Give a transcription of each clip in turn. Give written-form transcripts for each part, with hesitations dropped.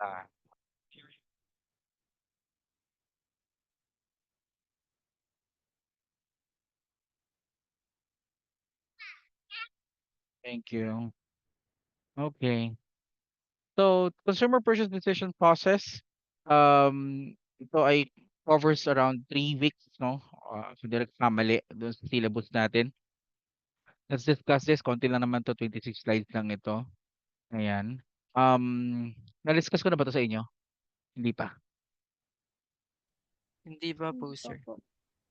Ah, thank you. Okay. So, consumer purchase decision process, ito ay covers around 3 weeks, no? So, direct family doon sa syllabus natin. Let's discuss this. Konti lang naman to, 26 slides lang ito. Ayan. Na-discuss ko na ba to sa inyo? Hindi pa. Hindi pa po, sir.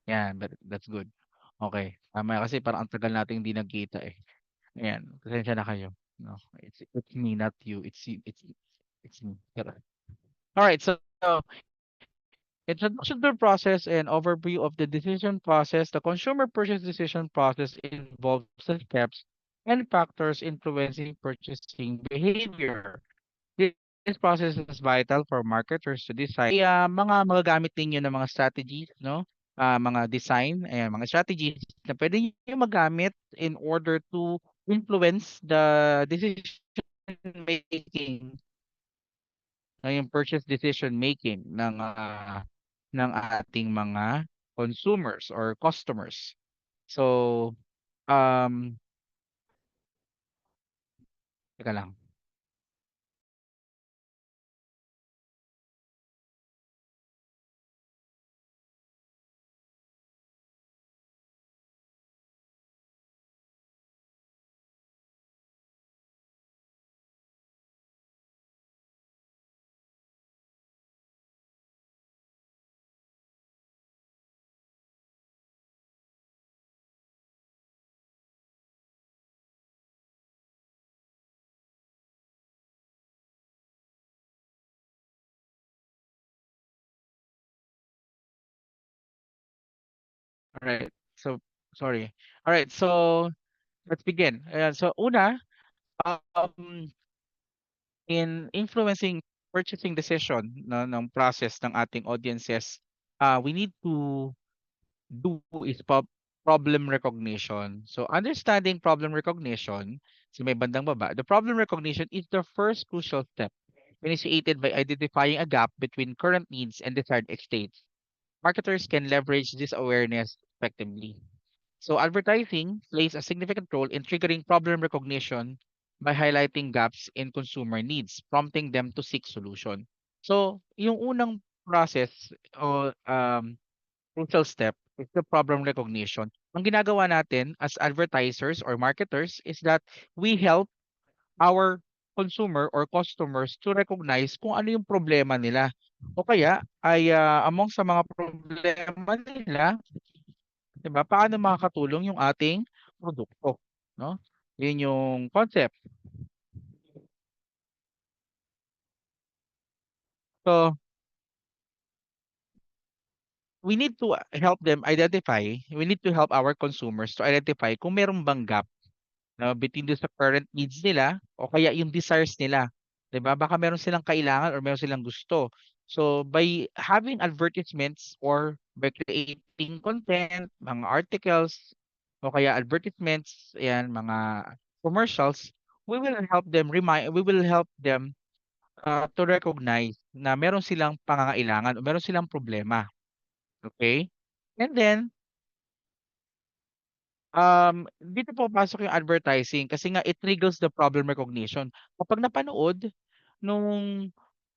Yan, that's good. Okay. Tama kasi parang ang tagal nating hindi nagkita eh. Ayan, pasensya na kayo. No, it's me, not you. It's me. All right, so introduction to the process and overview of the decision process. The consumer purchase decision process involves the steps and factors influencing purchasing behavior. This process is vital for marketers to decide mga magagamit ninyo ng mga strategies, no? Mga design, mga strategies na pwede niyo magamit in order to influence the decision making, yung purchase decision making ng ating mga consumers or customers. So, um, teka lang. All right. So, sorry. All right. So, let's begin. So, una, um, in influencing purchasing decision ng process ng ating audiences, we need to do is problem recognition. So understanding problem recognition, sa may bandang baba, the problem recognition is the first crucial step initiated by identifying a gap between current needs and desired states. Marketers can leverage this awareness effectively. So advertising plays a significant role in triggering problem recognition by highlighting gaps in consumer needs, prompting them to seek solution. So, yung unang process o crucial step is the problem recognition. Ang ginagawa natin as advertisers or marketers is that we help our consumer or customers to recognize kung ano yung problema nila. O kaya ay among sa mga problema nila, 'di ba? Paano makakatulong yung ating produkto, no? Yun yung concept. So, we need to help them identify, we need to help our consumers to identify kung meron bang gap no, between dun sa current needs nila o kaya yung desires nila. 'Di ba? Baka meron silang kailangan or meron silang gusto. So by having advertisements or by creating content, mga articles o kaya advertisements, ayan, mga commercials, we will help them to recognize na meron silang pangangailangan o meron silang problema. Okay? And then dito papasok yung advertising kasi nga it triggers the problem recognition. Kapag napanood nung,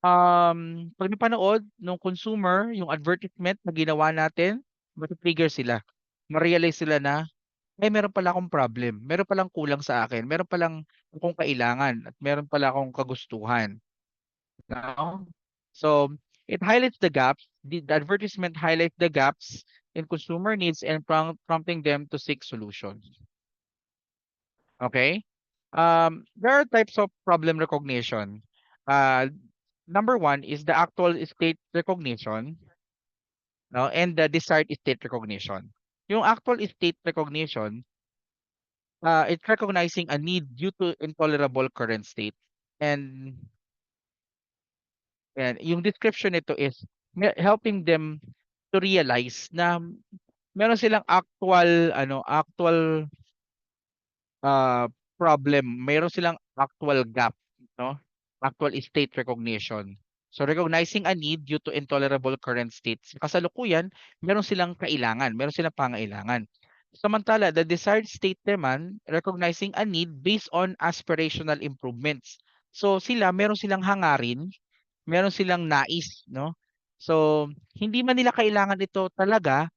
pag napanood nung consumer yung advertisement na ginawa natin, mati-trigger sila. Ma-realize sila na, "Ay meron pala akong problem, meron palang kulang sa akin, meron palang akong kailangan at meron pala akong kagustuhan." No? So, it highlights the gaps. The advertisement highlights the gaps in consumer needs and prompting them to seek solutions. Okay? There are types of problem recognition. Uh, Number one is the actual state recognition, no, and the desired state recognition. Yung actual state recognition, it's recognizing a need due to intolerable current state. And, and yung description nito is helping them to realize na meron silang actual uh, problem, meron silang actual gap, no? Actual state recognition. So recognizing a need due to intolerable current states. Kasalukuyan, meron silang kailangan, meron silang pangailangan. Samantala, the desired state naman, recognizing a need based on aspirational improvements. So sila, meron silang hangarin, meron silang nais, no? So, hindi man nila kailangan ito talaga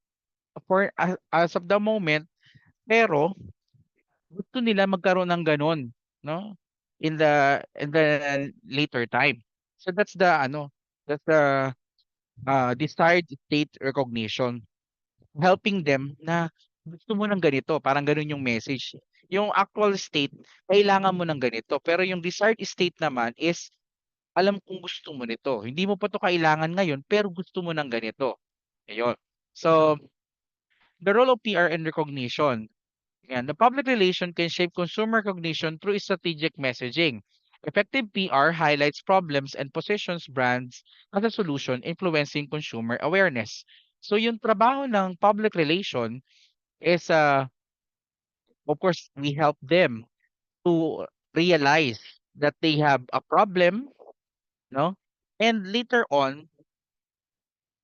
for as of the moment, pero gusto nila magkaroon ng gano'n, no? In the later time. So that's the desired state recognition, helping them na gusto mo ng ganito, parang gano'n yung message. Yung actual state, kailangan mo ng ganito, pero yung desired state naman is alam kong gusto mo nito. Hindi mo pa 'to kailangan ngayon, pero gusto mo ng ganito. Ayun. So, the role of PR and recognition. Yan, the public relation can shape consumer recognition through strategic messaging. Effective PR highlights problems and positions brands as a solution, influencing consumer awareness. So yung trabaho ng public relation is, of course, we help them to realize that they have a problem, no? And later on,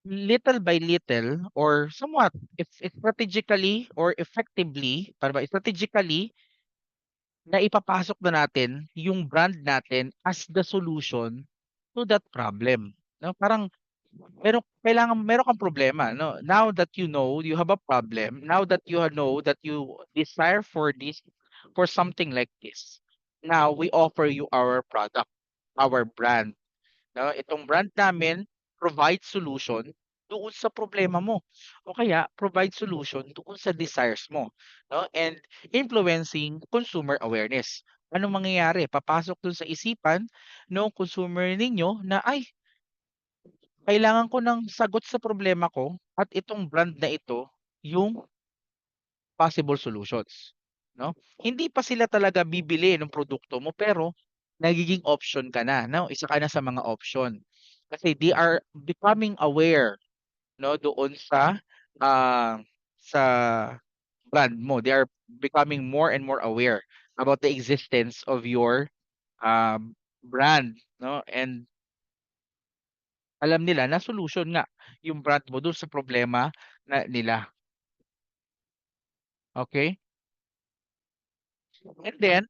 little by little or somewhat, if strategically or effectively, para ba, strategically na ipapasok na natin yung brand natin as the solution to that problem. No, parang meron kang problema, no? Now that you know you have a problem, now that you know that you desire for this, for something like this. Now we offer you our product, our brand. No, itong brand namin provide solution doon sa problema mo. O kaya provide solution doon sa desires mo, no? And influencing consumer awareness. Anong mangyayari? Papasok dun sa isipan ng consumer ninyo na ay kailangan ko ng sagot sa problema ko at itong brand na ito yung possible solutions, no? Hindi pa sila talaga bibili ng produkto mo pero nagiging option ka na, no? Isa ka na sa mga option. Kasi they are becoming aware, no, doon ah, sa brand mo. They are becoming more and more aware about the existence of your brand, no? And alam nila na solution nga yung brand mo dun sa problema na nila. Okay? And then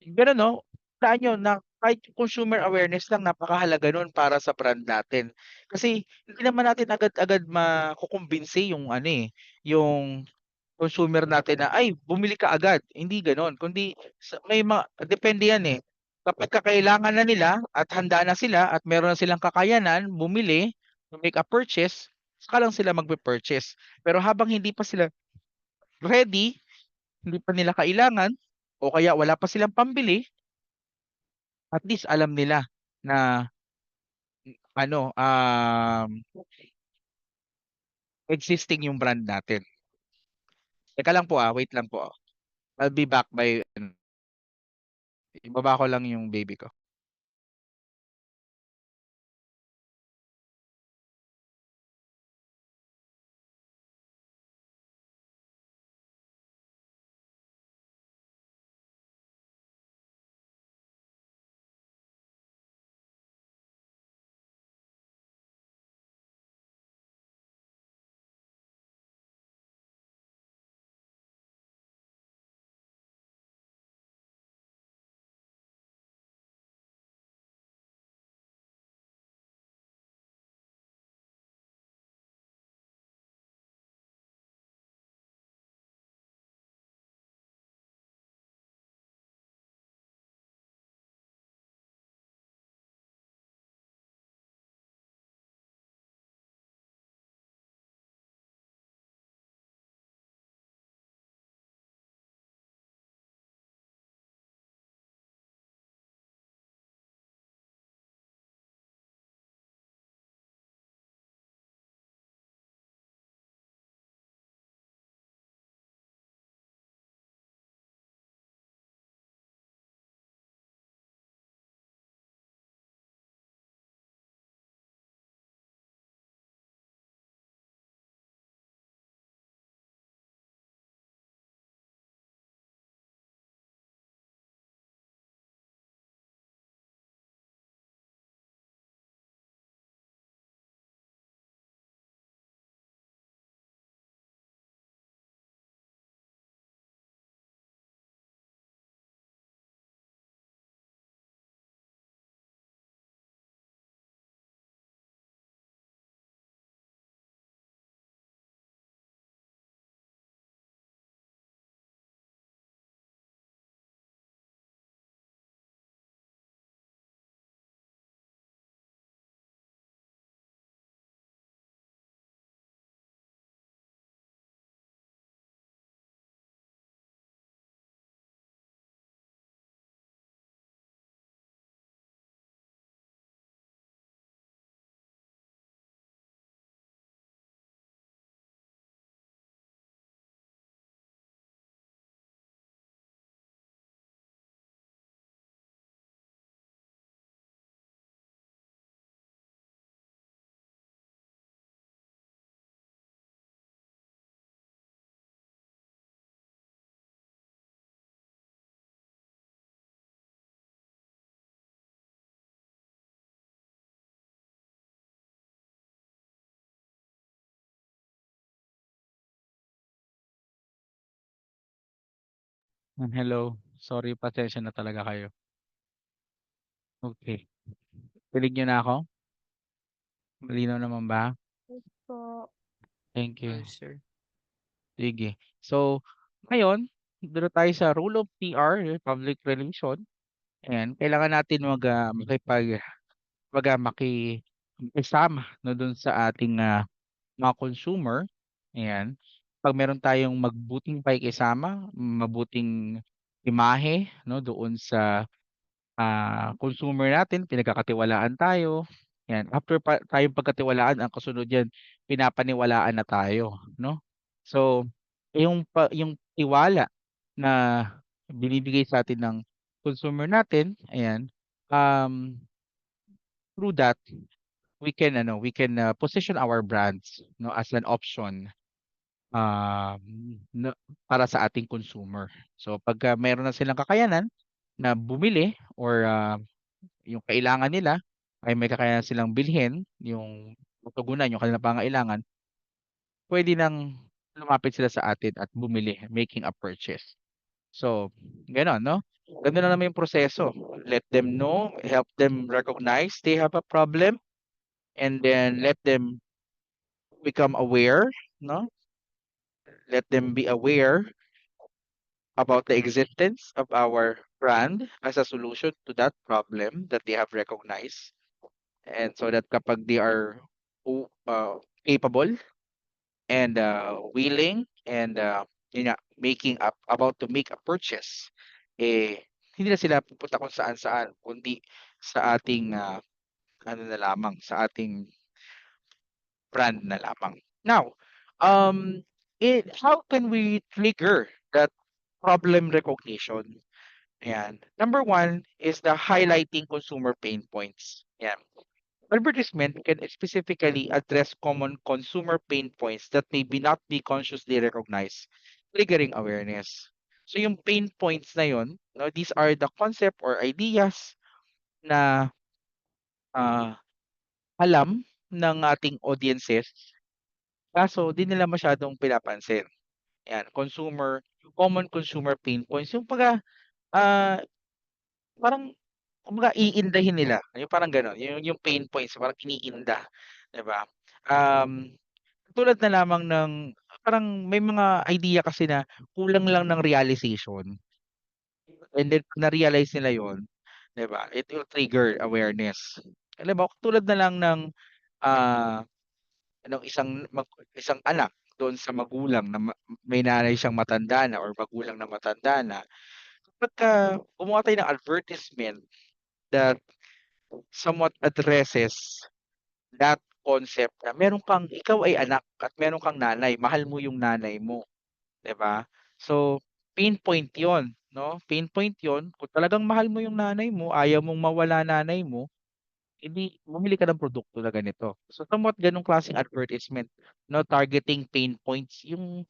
gano'n 'no, tandaan niyo na kahit yung consumer awareness lang napakahalaga nun para sa brand natin. Kasi hindi naman natin agad-agad makukumbinsi yung ano, yung consumer natin na, "Ay bumili ka agad." Hindi gano'n, kundi may depende yan, Kapagka kailangan na nila at handa na sila at meron na silang kakayanan bumili, to make a purchase, saka lang sila magpe-purchase. Pero habang hindi pa sila ready, hindi pa nila kailangan o kaya wala pa silang pambili, at least alam nila na ano, existing yung brand natin. Teka lang po, wait lang po. I'll be back by ibaba ko lang yung baby ko. Hello. Sorry, pasensya na talaga kayo. Okay. Rinig niyo na ako? Malinaw naman ba? So, Thank you. Yes, sir. Sige. So, ngayon, dito tayo sa rule of PR, public relation. Ayan, kailangan natin makisama no dun sa ating mga consumer. Ayan. Pag meron tayong magbuting pakikisama, mabuting imahe no doon sa consumer natin, pinagkakatiwalaan tayo. Yan, after tayong pagkatiwalaan, ang kasunod yan, pinapaniwalaan na tayo, no? So, yung tiwala na binibigay sa atin ng consumer natin, ayan, um, through that, we can position our brands, no, as an option um, para sa ating consumer. So, pagka meron na silang kakayanan na bumili or yung kailangan nila ay may kakayanan silang bilhin, yung matugunan yung kanilang pangailangan, pwede nang lumapit sila sa atin at bumili, making a purchase. So, gano'n, no? Ganun na naman yung proseso. Let them know, help them recognize they have a problem, and then let them become aware, no? Let them be aware about the existence of our brand as a solution to that problem that they have recognized. And so that kapag they are capable and willing and yun nga, about to make a purchase, eh, hindi na sila pupunta kung saan-saan, kundi sa ating ano na lamang, sa ating brand na lamang. Now, how can we trigger that problem recognition? Ayan. Number one is the highlighting consumer pain points. Ayan. Advertisement can specifically address common consumer pain points that not be consciously recognized, triggering awareness. So yung pain points na yun, no, these are the concept or ideas na ah, alam ng ating audiences, kaso di nila masyadong pinapansin. Yan, common consumer pain points. Yung parang kumbaga iindahin nila, yung parang gano'n, yung pain points parang iniinda, 'di ba? Um, Tulad na lamang ng parang may mga idea kasi na kulang lang ng realization, and then pag na-realize nila yon, 'di ba, it will trigger awareness. Alam mo, tulad na lang ng, ah, ng isang anak doon sa magulang na may nanay siyang matanda na or magulang na matanda na, kapagka gumawa tayo ng advertisement that somewhat addresses that concept na ikaw ay anak at meron kang nanay, mahal mo yung nanay mo, 'di ba? So, pain point 'yon, 'no? Pain point 'yon, kung talagang mahal mo yung nanay mo, ayaw mong mawala nanay mo, edi bumili ka ng produkto na ganito. So, somewhat gano'ng klaseng advertisement, 'no, targeting pain points, yung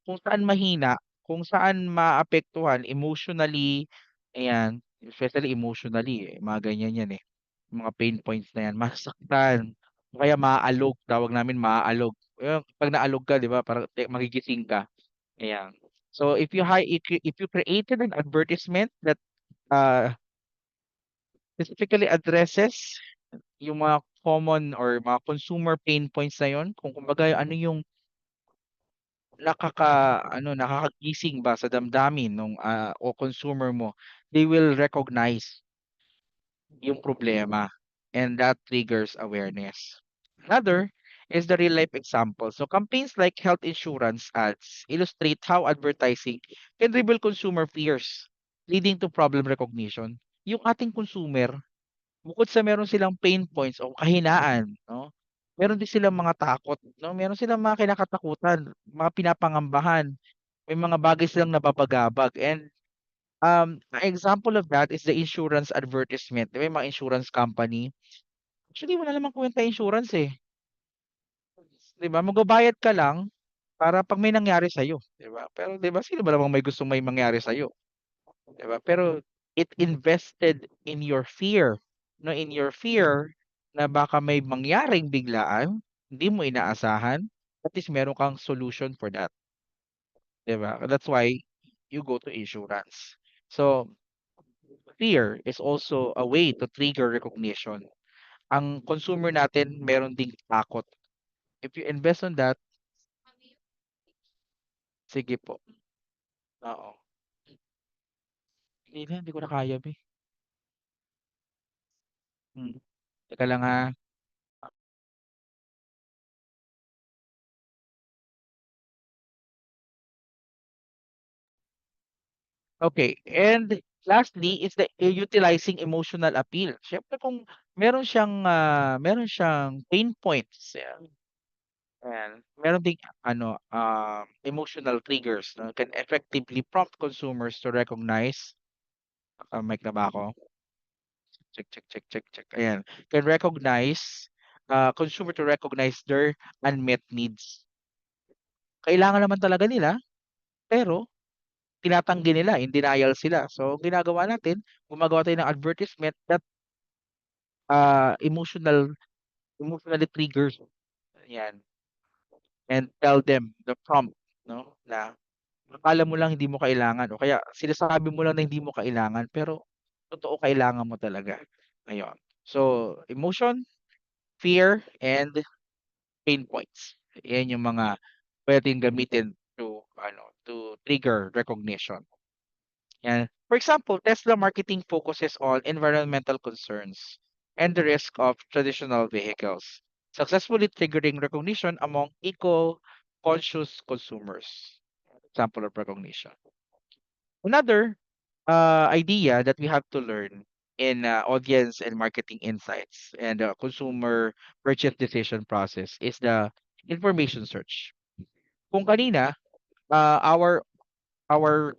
kung saan mahina, kung saan maapektuhan emotionally, ayan, especially emotionally, mga ganyan 'yan, eh. Mga pain points na 'yan, masaktan o kaya maaalog, tawag namin maaalog. 'Pag naalog ka 'di ba parang magigising ka, ayan. So if you created an advertisement that, uh, specifically addresses yung mga common or mga consumer pain points na yun, kung kumbaga ano yung nakakagising ba sa damdamin nung, o consumer mo, they will recognize yung problema, and that triggers awareness. Another is the real life example. So campaigns like health insurance ads illustrate how advertising can reveal consumer fears, leading to problem recognition. Yung ating consumer, bukod sa meron silang pain points o kahinaan, no? Meron din silang mga takot, no? Meron silang mga kinakatakutan, mga pinapangambahan, may mga bagay silang nababagabag, and an example of that is the insurance advertisement. 'Di ba, yung mga insurance company, actually wala namang kwenta insurance, eh, 'di ba? Magbabayad ka lang para 'pag may nangyari sa'yo, 'di ba? Pero 'di ba, sino ba namang may gustong may mangyari sa'yo, 'di ba? Pero it invested in your fear, no, in your fear na baka may mangyaring biglaan, hindi mo inaasahan, at least meron kang solution for that, 'di ba? That's why you go to insurance. So fear is also a way to trigger recognition. Ang consumer natin meron ding takot. If you invest on that, sige po. Oo. Hindi ko na kaya, be. Hmm. Teka lang ha. Okay, and lastly is the utilizing emotional appeal. Siyempre kung meron siyang pain points, and meron ding ano, emotional triggers na can effectively prompt consumers to recognize, mic na ba ako? Check, check, check, check, check. Ayan. Can recognize, consumer to recognize their unmet needs. Kailangan naman talaga nila, pero tinatanggi nila, in denial sila. So, ginagawa natin, gumagawa tayo ng advertisement that emotionally triggers. Yan. And tell them the prompt, no? Na akala mo lang hindi mo kailangan o kaya sinasabi mo lang na hindi mo kailangan pero totoo kailangan mo talaga. Ayun. So, emotion, fear, and pain points. Yan yung mga pwedeng gamitin to trigger recognition. And for example, Tesla marketing focuses on environmental concerns and the risk of traditional vehicles, successfully triggering recognition among eco-conscious consumers. Example of recognition. Another idea that we have to learn in audience and marketing insights and consumer purchase decision process is the information search. Kung kanina, our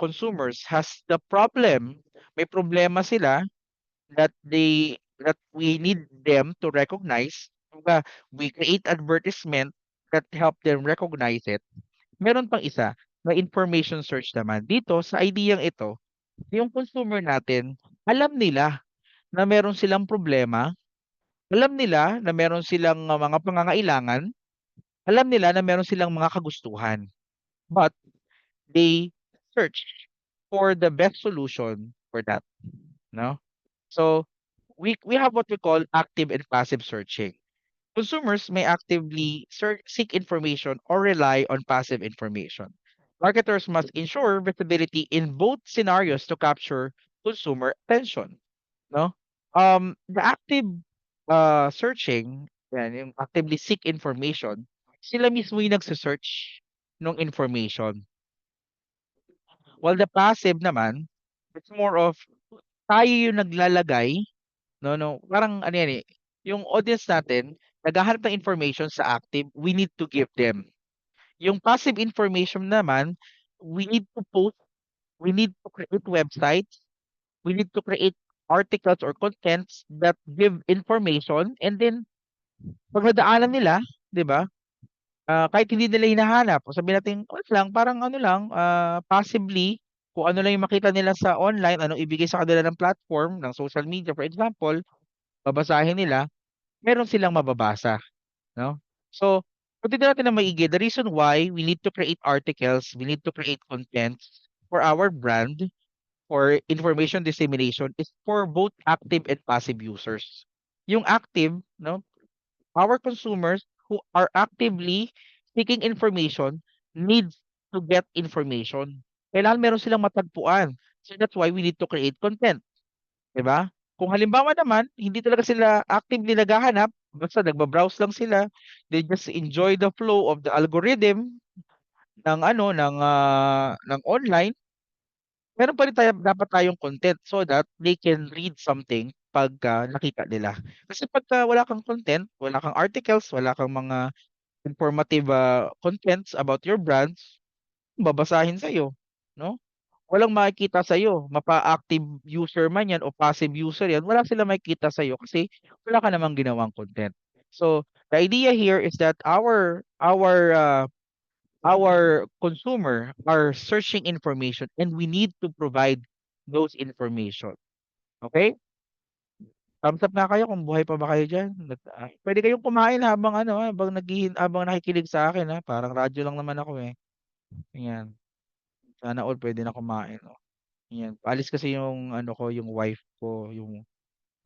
consumers has the problem, may problema sila that we need them to recognize. Kumbaga, we create advertisement that help them recognize it. Meron pang isa, na information search naman. Dito, sa ideyang ito, yung consumer natin, alam nila na meron silang problema, alam nila na meron silang mga pangangailangan, alam nila na meron silang mga kagustuhan. But they search for the best solution for that, no? So we have what we call active and passive searching. Consumers may actively seek information or rely on passive information. Marketers must ensure visibility in both scenarios to capture consumer attention, no? The active searching, yan, yung actively seek information, sila mismo yung nagse-search ng information. While the passive naman, it's more of tayo yung naglalagay, no, parang ano yan eh, yung audience natin, naghahanap ng information sa active, we need to give them. Yung passive information naman, we need to post, we need to create websites, we need to create articles or contents that give information and then pag nadaanan nila, 'di ba? Kahit hindi nila hinahanap, o sabihin natin, ano lang, parang ano lang, passively, kung ano lang yung makita nila sa online, anong ibigay sa kanila ng platform, ng social media, for example, babasahin nila, meron silang mababasa, no? So, kung titignan natin na maigi, the reason why we need to create articles, we need to create contents for our brand, for information dissemination, is for both active and passive users. Yung active, no, our consumers who are actively seeking information needs to get information. Kailangan meron silang matagpuan. So that's why we need to create content, 'di ba? Kung halimbawa naman, hindi talaga sila actively naghahanap, basta nagba-browse lang sila, they just enjoy the flow of the algorithm ng online, meron pa rin dapat tayong content so that they can read something pagka nakita nila. Kasi pagka wala kang content, wala kang articles, wala kang mga informative contents about your brands, babasahin sa'yo, no? Walang makikita sa'yo, mapa-active user man yan o passive user yan, wala silang makikita sa'yo kasi wala ka namang ginawang content. So, the idea here is that our consumer are searching information and we need to provide those information. Okay? Thumbs up nga kayo kung buhay pa ba kayo diyan. Pwede kayong kumain habang habang nakikinig sa akin ha. Parang radyo lang naman ako eh. Ayan. Sana all puwede na kumain, oh. 'Yan, paalis kasi yung ano ko, yung wife ko, yung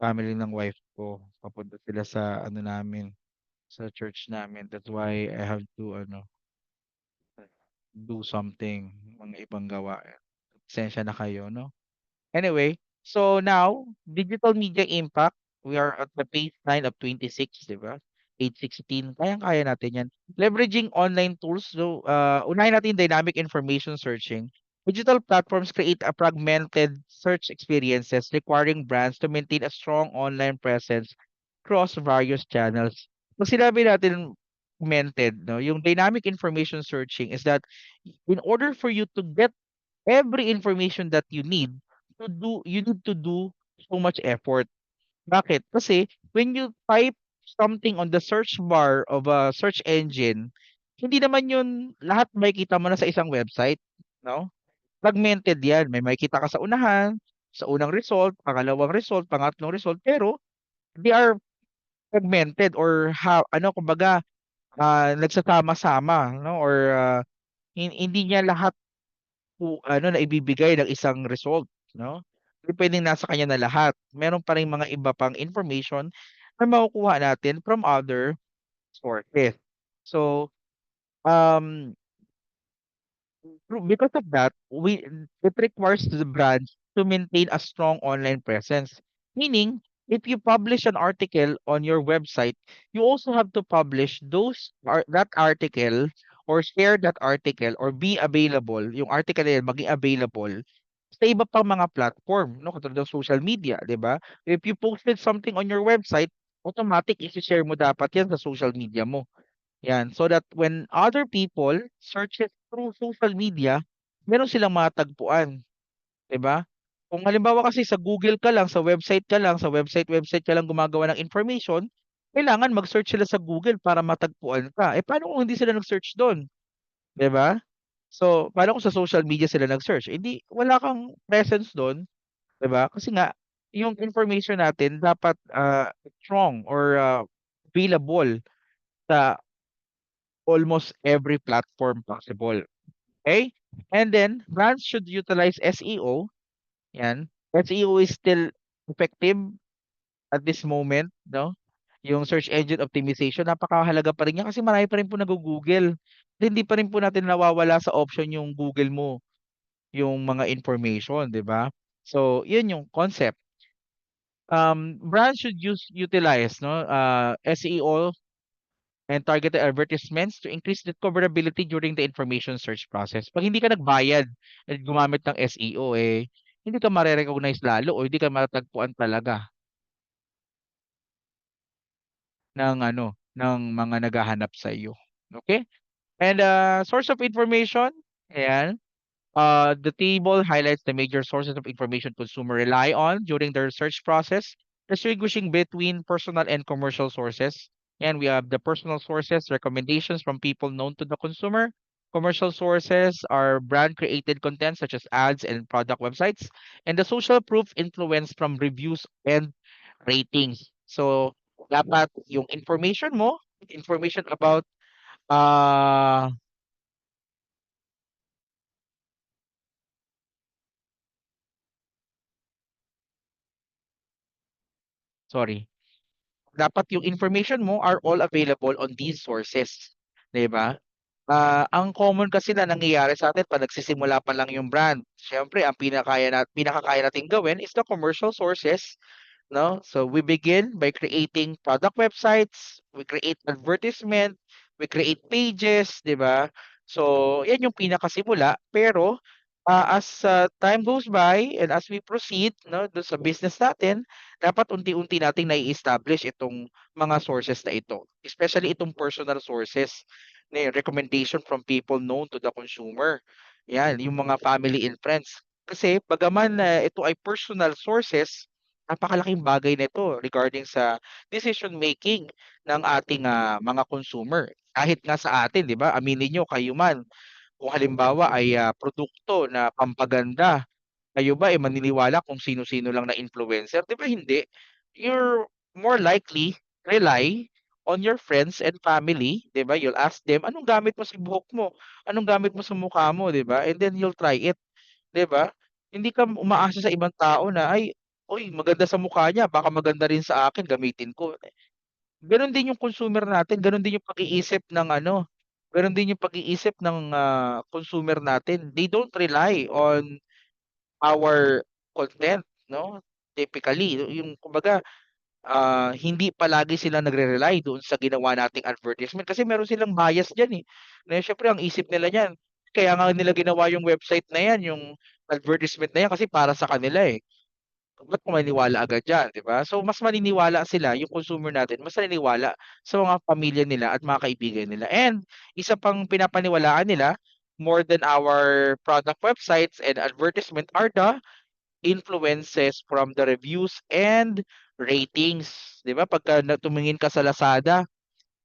family ng wife ko, papunta sila sa ano namin, sa church namin. That's why I have to ano, do something, mga ibang gawain. Pasensya na kayo 'no. Anyway, so now, digital media impact, we are at the baseline of 26, 'di ba? 816, kayang-kaya natin 'yan. Leveraging online tools, so unahin natin yung dynamic information searching. Digital platforms create a fragmented search experiences requiring brands to maintain a strong online presence across various channels. Pag sinabi natin fragmented, no, yung dynamic information searching is that in order for you to get every information that you need to do so much effort. Bakit? Kasi when you type something on the search bar of a search engine, hindi naman yun lahat makikita mo na sa isang website, no? Fragmented yan. May makikita ka sa unahan, sa unang result, pangalawang result, pangatlong result, pero they are fragmented or ano kumbaga nagsasama-sama, no? Or hindi niya lahat ano na ibibigay ng isang result, 'no? Hindi puwedeng nasa kanya na lahat. Meron pa ring mga iba pang information na makukuha natin from other sources. So, um, because of that, it requires the brands to maintain a strong online presence. Meaning, if you publish an article on your website, you also have to publish that article or share that article or be available, yung article na yun maging available sa iba pang mga platform, no? Katulad ng social media, 'di ba? If you posted something on your website, automatic i-share mo dapat 'yan sa social media mo. 'Yan, so that when other people searches through social media, meron silang matagpuan, 'di ba? Kung halimbawa kasi sa Google ka lang, sa website ka lang gumagawa ng information, kailangan mag-search sila sa Google para matagpuan ka. Eh paano kung hindi sila nag-search do'n, 'di ba? So, paano kung sa social media sila nag-search? Eh di wala kang presence do'n, 'di ba? Kasi nga yung information natin dapat strong or available sa almost every platform possible. Okay? And then brands should utilize SEO. Yan. SEO is still effective at this moment, no? Yung search engine optimization, napakahalaga pa rin yan kasi marami pa rin po nag-Google. Hindi pa rin po natin nawawala sa option yung Google mo, yung mga information, di ba? So, yun yung concept. Brands should utilize no SEO and targeted advertisements to increase discoverability during the information search process. Pag hindi ka nagbayad at gumamit ng SEO, eh, hindi ka mare-recognize lalo o hindi ka matatagpuan talaga ng ano, ng mga naghahanap sa iyo. Okay? And source of information, ayan, the table highlights the major sources of information consumer rely on during their search process, distinguishing between personal and commercial sources. And we have the personal sources, recommendations from people known to the consumer. Commercial sources are brand created content such as ads and product websites. And the social proof influence from reviews and ratings. So, dapat yung information mo, information about, uh, sorry, dapat yung information mo are all available on these sources, 'di ba? Ang common kasi na nangyayari sa atin 'pag nagsisimula pa lang yung brand, siyempre ang pinakakaya nating gawin is the commercial sources, 'no? So we begin by creating product websites, we create advertisement, we create pages, 'di ba? So 'yan yung pinakasimula, pero as time goes by and as we proceed 'no, dun sa business natin, dapat unti-unti nating nai-establish itong mga sources na ito. Especially itong personal sources na recommendation from people known to the consumer. Yan, yung mga family and friends. Kasi bagaman ito ay personal sources, napakalaking bagay nito regarding sa decision making ng ating mga consumer. Kahit nga sa atin, 'di ba? Aminin niyo kayo man, kung halimbawa ay produkto na pampaganda, kayo ba ay maniniwala kung sino-sino lang na influencer? 'Di ba hindi? You're more likely rely on your friends and family, 'di ba? You'll ask them, "Anong gamit mo sa buhok mo? Anong gamit mo sa mukha mo?" 'Di ba? And then you'll try it, 'di ba? Hindi ka umaasa sa ibang tao na, "Ay, uy, maganda sa mukha niya, baka maganda rin sa akin, gamitin ko." Gano'n din yung consumer natin, gano'n din yung pag-iisip ng ano, gano'n din yung pag-iisip ng, consumer natin. They don't rely on our content, 'no? Typically, yung kumbaga, hindi palagi sila nagre-rely doon sa ginawa nating advertisement kasi meron silang bias diyan, eh, na siyempre ang isip nila niyan, kaya nga nila ginawa yung website na 'yan, yung advertisement na 'yan kasi para sa kanila, eh. Ba't ko maniniwala agad diyan, 'di ba? So mas maniniwala sila, yung consumer natin mas naniniwala sa mga pamilya nila at mga kaibigan nila. And isa pang pinapaniwalaan nila more than our product websites and advertisement are the influences from the reviews and ratings, 'di ba? Pagka tumingin ka sa Lazada,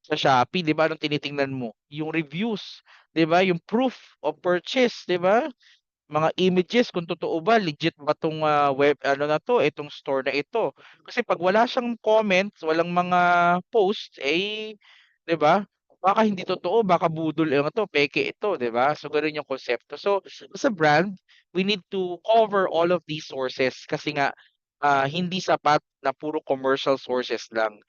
sa Shopee, 'di ba, anong tinitingnan mo? Yung reviews, 'di ba? Yung proof of purchase, 'di ba? Mga images kung totoo ba, legit ba 'tong, web ano na 'to, itong store na ito. Kasi 'pag wala siyang comments, walang mga posts, eh, 'di ba, baka hindi totoo, baka budol lang 'to, peke ito, 'di ba? So gano'n yung konsepto. So, as a brand, we need to cover all of these sources kasi nga, hindi sapat na puro commercial sources lang.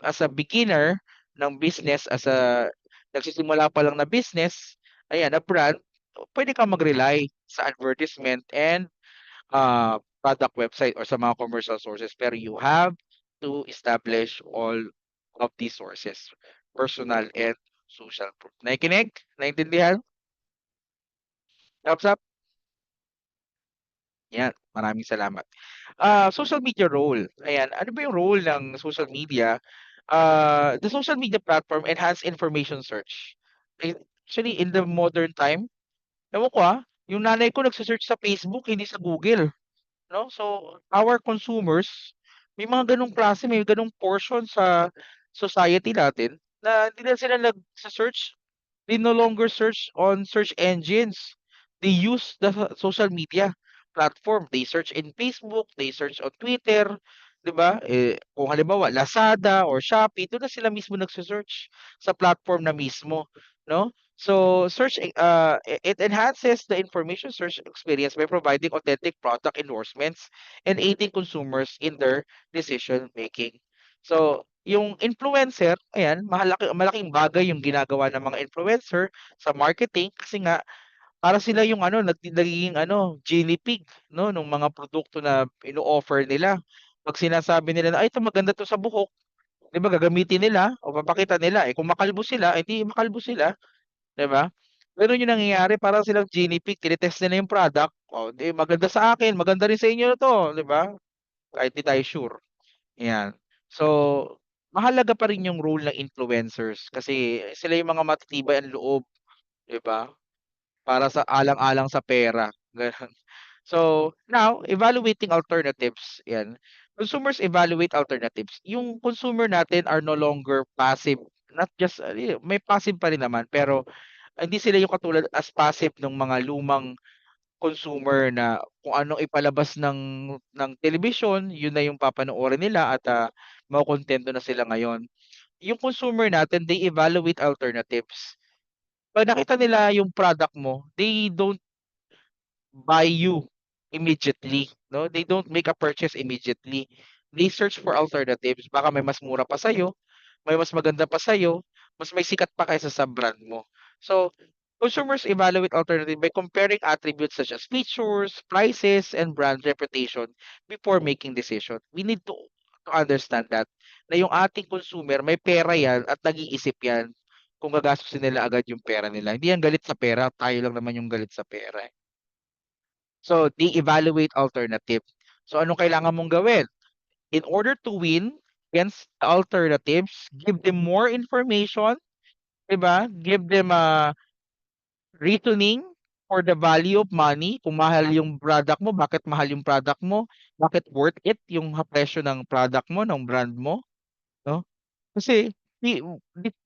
As a beginner ng business, as a nagsisimula pa lang na business, ayan, na brand, puwede kang mag-rely sa advertisement and, product website or sa mga commercial sources. Pero you have to establish all of these sources, personal and social proof. Nakikinig? Naintindihan? Thumbs up? Yan, maraming salamat. Social media role, ayan, ano ba yung role ng social media? The social media platform enhance information search. Actually, in the modern time, ewan ko, yung nanay ko nagse-search sa Facebook, hindi sa Google. 'No? So, our consumers, may mga gano'ng klase, may gano'ng portion sa society natin na hindi na sila nagse-search. They no longer search on search engines. They use the social media platform. They search in Facebook, they search on Twitter, 'di ba? Eh, kung halimbawa Lazada or Shopee, do'n na sila mismo nagse-search sa platform na mismo, 'no? So, it enhances the information search experience by providing authentic product endorsements and aiding consumers in their decision making. So, yung influencer, ayan, malaking bagay yung ginagawa ng mga influencer sa marketing kasi nga para sila yung ano, nagiging ano, guinea pig 'no, nung mga produkto na ino-offer nila. 'Pag sinasabi nila na, "Ay, ito maganda 'to sa buhok," 'di ba gagamitin nila o papakita nila, eh, kung makalbo sila, eh, di makalbo sila, 'di ba? Gano'n yung nangyayari, parang silang guinea pig, tine-test nila yung product, "Oh, 'di maganda sa akin, maganda rin sa inyo 'to," 'di ba? Kahit di tayo sure. 'Yan. So, mahalaga pa rin yung role ng influencers kasi sila yung mga matitibay ang loob, 'di ba? Para sa alang-alang sa pera, gano'n. So, now evaluating alternatives, 'yan. Consumers evaluate alternatives. Yung consumer natin are no longer passive, not just may passive pa rin naman pero hindi sila yung katulad as passive nung mga lumang consumer na kung anong ipalabas ng telebisyon, yun na yung papanoorin nila at, makokontento na sila ngayon. Yung consumer natin, they evaluate alternatives. 'Pag nakita nila yung product mo, they don't buy you immediately, 'no? They don't make a purchase immediately. They search for alternatives. Baka may mas mura pa sa'yo, may mas maganda pa sa'yo, mas may sikat pa kaysa sa brand mo. So, consumers evaluate alternative by comparing attributes such as features, prices, and brand reputation before making decision. We need to understand that na yung ating consumer may pera yan at nag-iisip yan kung gagastusin nila agad yung pera nila. Hindi yan galit sa pera, tayo lang naman yung galit sa pera, eh. So, they evaluate alternative. So, anong kailangan mong gawin? In order to win against the alternatives, give them more information, 'di ba? Give them a reasoning for the value of money. Kung mahal yung product mo, bakit mahal yung product mo? Bakit worth it yung presyo ng product mo, ng brand mo, 'no? Kasi these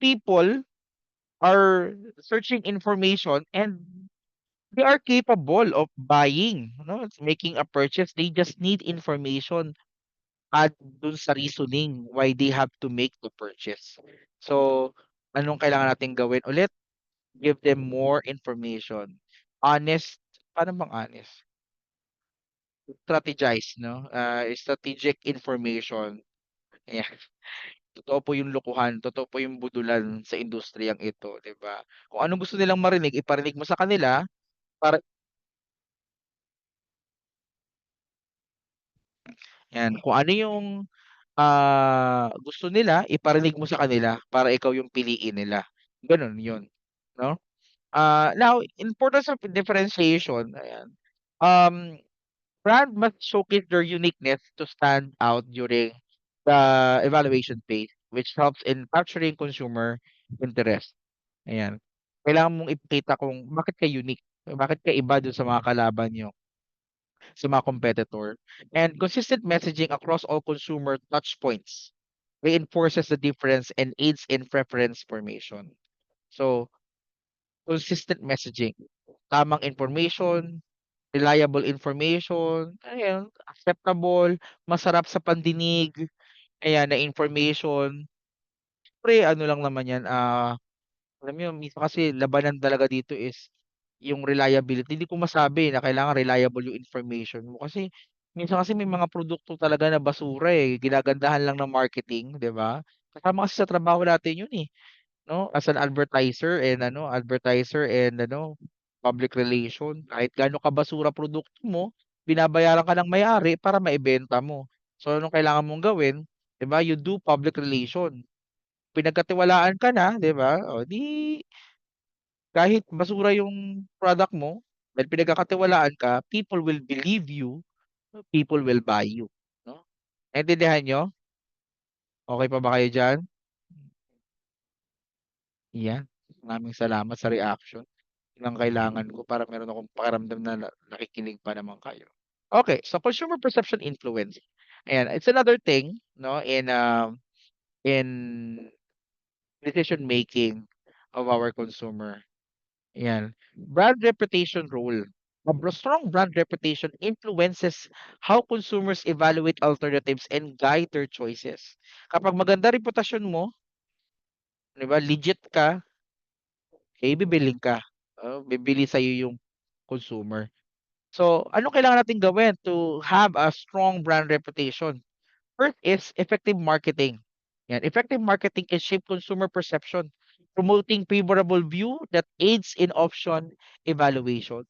people are searching information and they are capable of buying, no? Making a purchase. They just need information. add dun sa reasoning why they have to make the purchase. So, anong kailangan natin gawin ulit? Give them more information. Honest, paano bang honest? Strategize, no? Strategic information. Ayan. Totoo po yung lokohan, totoo po yung budulan sa industriyang ito, 'di ba? Kung anong gusto nilang marinig, iparinig mo sa kanila para 'yan, kung ano yung, gusto nila, iparinig mo sa kanila para ikaw yung piliin nila, gano'n 'yun, 'no? Now importance of differentiation, ayan. Um, Brand must showcase their uniqueness to stand out during the evaluation phase, which helps in capturing consumer interest. Ayan. Kailangan mong ipakita kung bakit ka unique, bakit ka iba dun sa mga kalaban niyo, sa mga competitor. And consistent messaging across all consumer touch points reinforces the difference and aids in preference formation. So, consistent messaging, tamang information, reliable information, ayan, acceptable, masarap sa pandinig, ayan, na information. Siyempre ano lang naman 'yan, alam mo yun minsan kasi labanan talaga dito is yung reliability. Hindi ko masabi na kailangan reliable yung information mo kasi minsan kasi may mga produkto talaga na basura, eh, ginagandahan lang ng marketing, 'di ba? Kasama kasi sa trabaho natin yun, eh, 'no, as an advertiser and public relation. Kahit gaano kabasura produkto mo, binabayaran ka ng may-ari para maibenta mo. So, anong kailangan mong gawin, 'di ba, you do public relation. Pinagkatiwalaan ka na, 'di ba, o 'di kahit basura yung product mo, dahil pinagkakatiwalaan ka, people will believe you, people will buy you, 'no? Naintindihan niyo? Okey pa ba kayo diyan? 'Yan, maraming salamat sa reaction. Yun ang kailangan ko para meron akong pakiramdam na nakikinig pa naman kayo. Okay, so consumer perception influence. Ayan, it's another thing 'no, in decision making of our consumer. Ayan. Brand reputation role. Strong brand reputation influences how consumers evaluate alternatives and guide their choices. Kapag maganda reputasyon mo, 'di ba, legit ka, eh, bibilhin ka. Bibili sa'yo yung consumer. So, ano kailangan natin gawin to have a strong brand reputation? First is effective marketing. Yan, effective marketing can shape consumer perception, promoting favorable view that aids in option evaluation.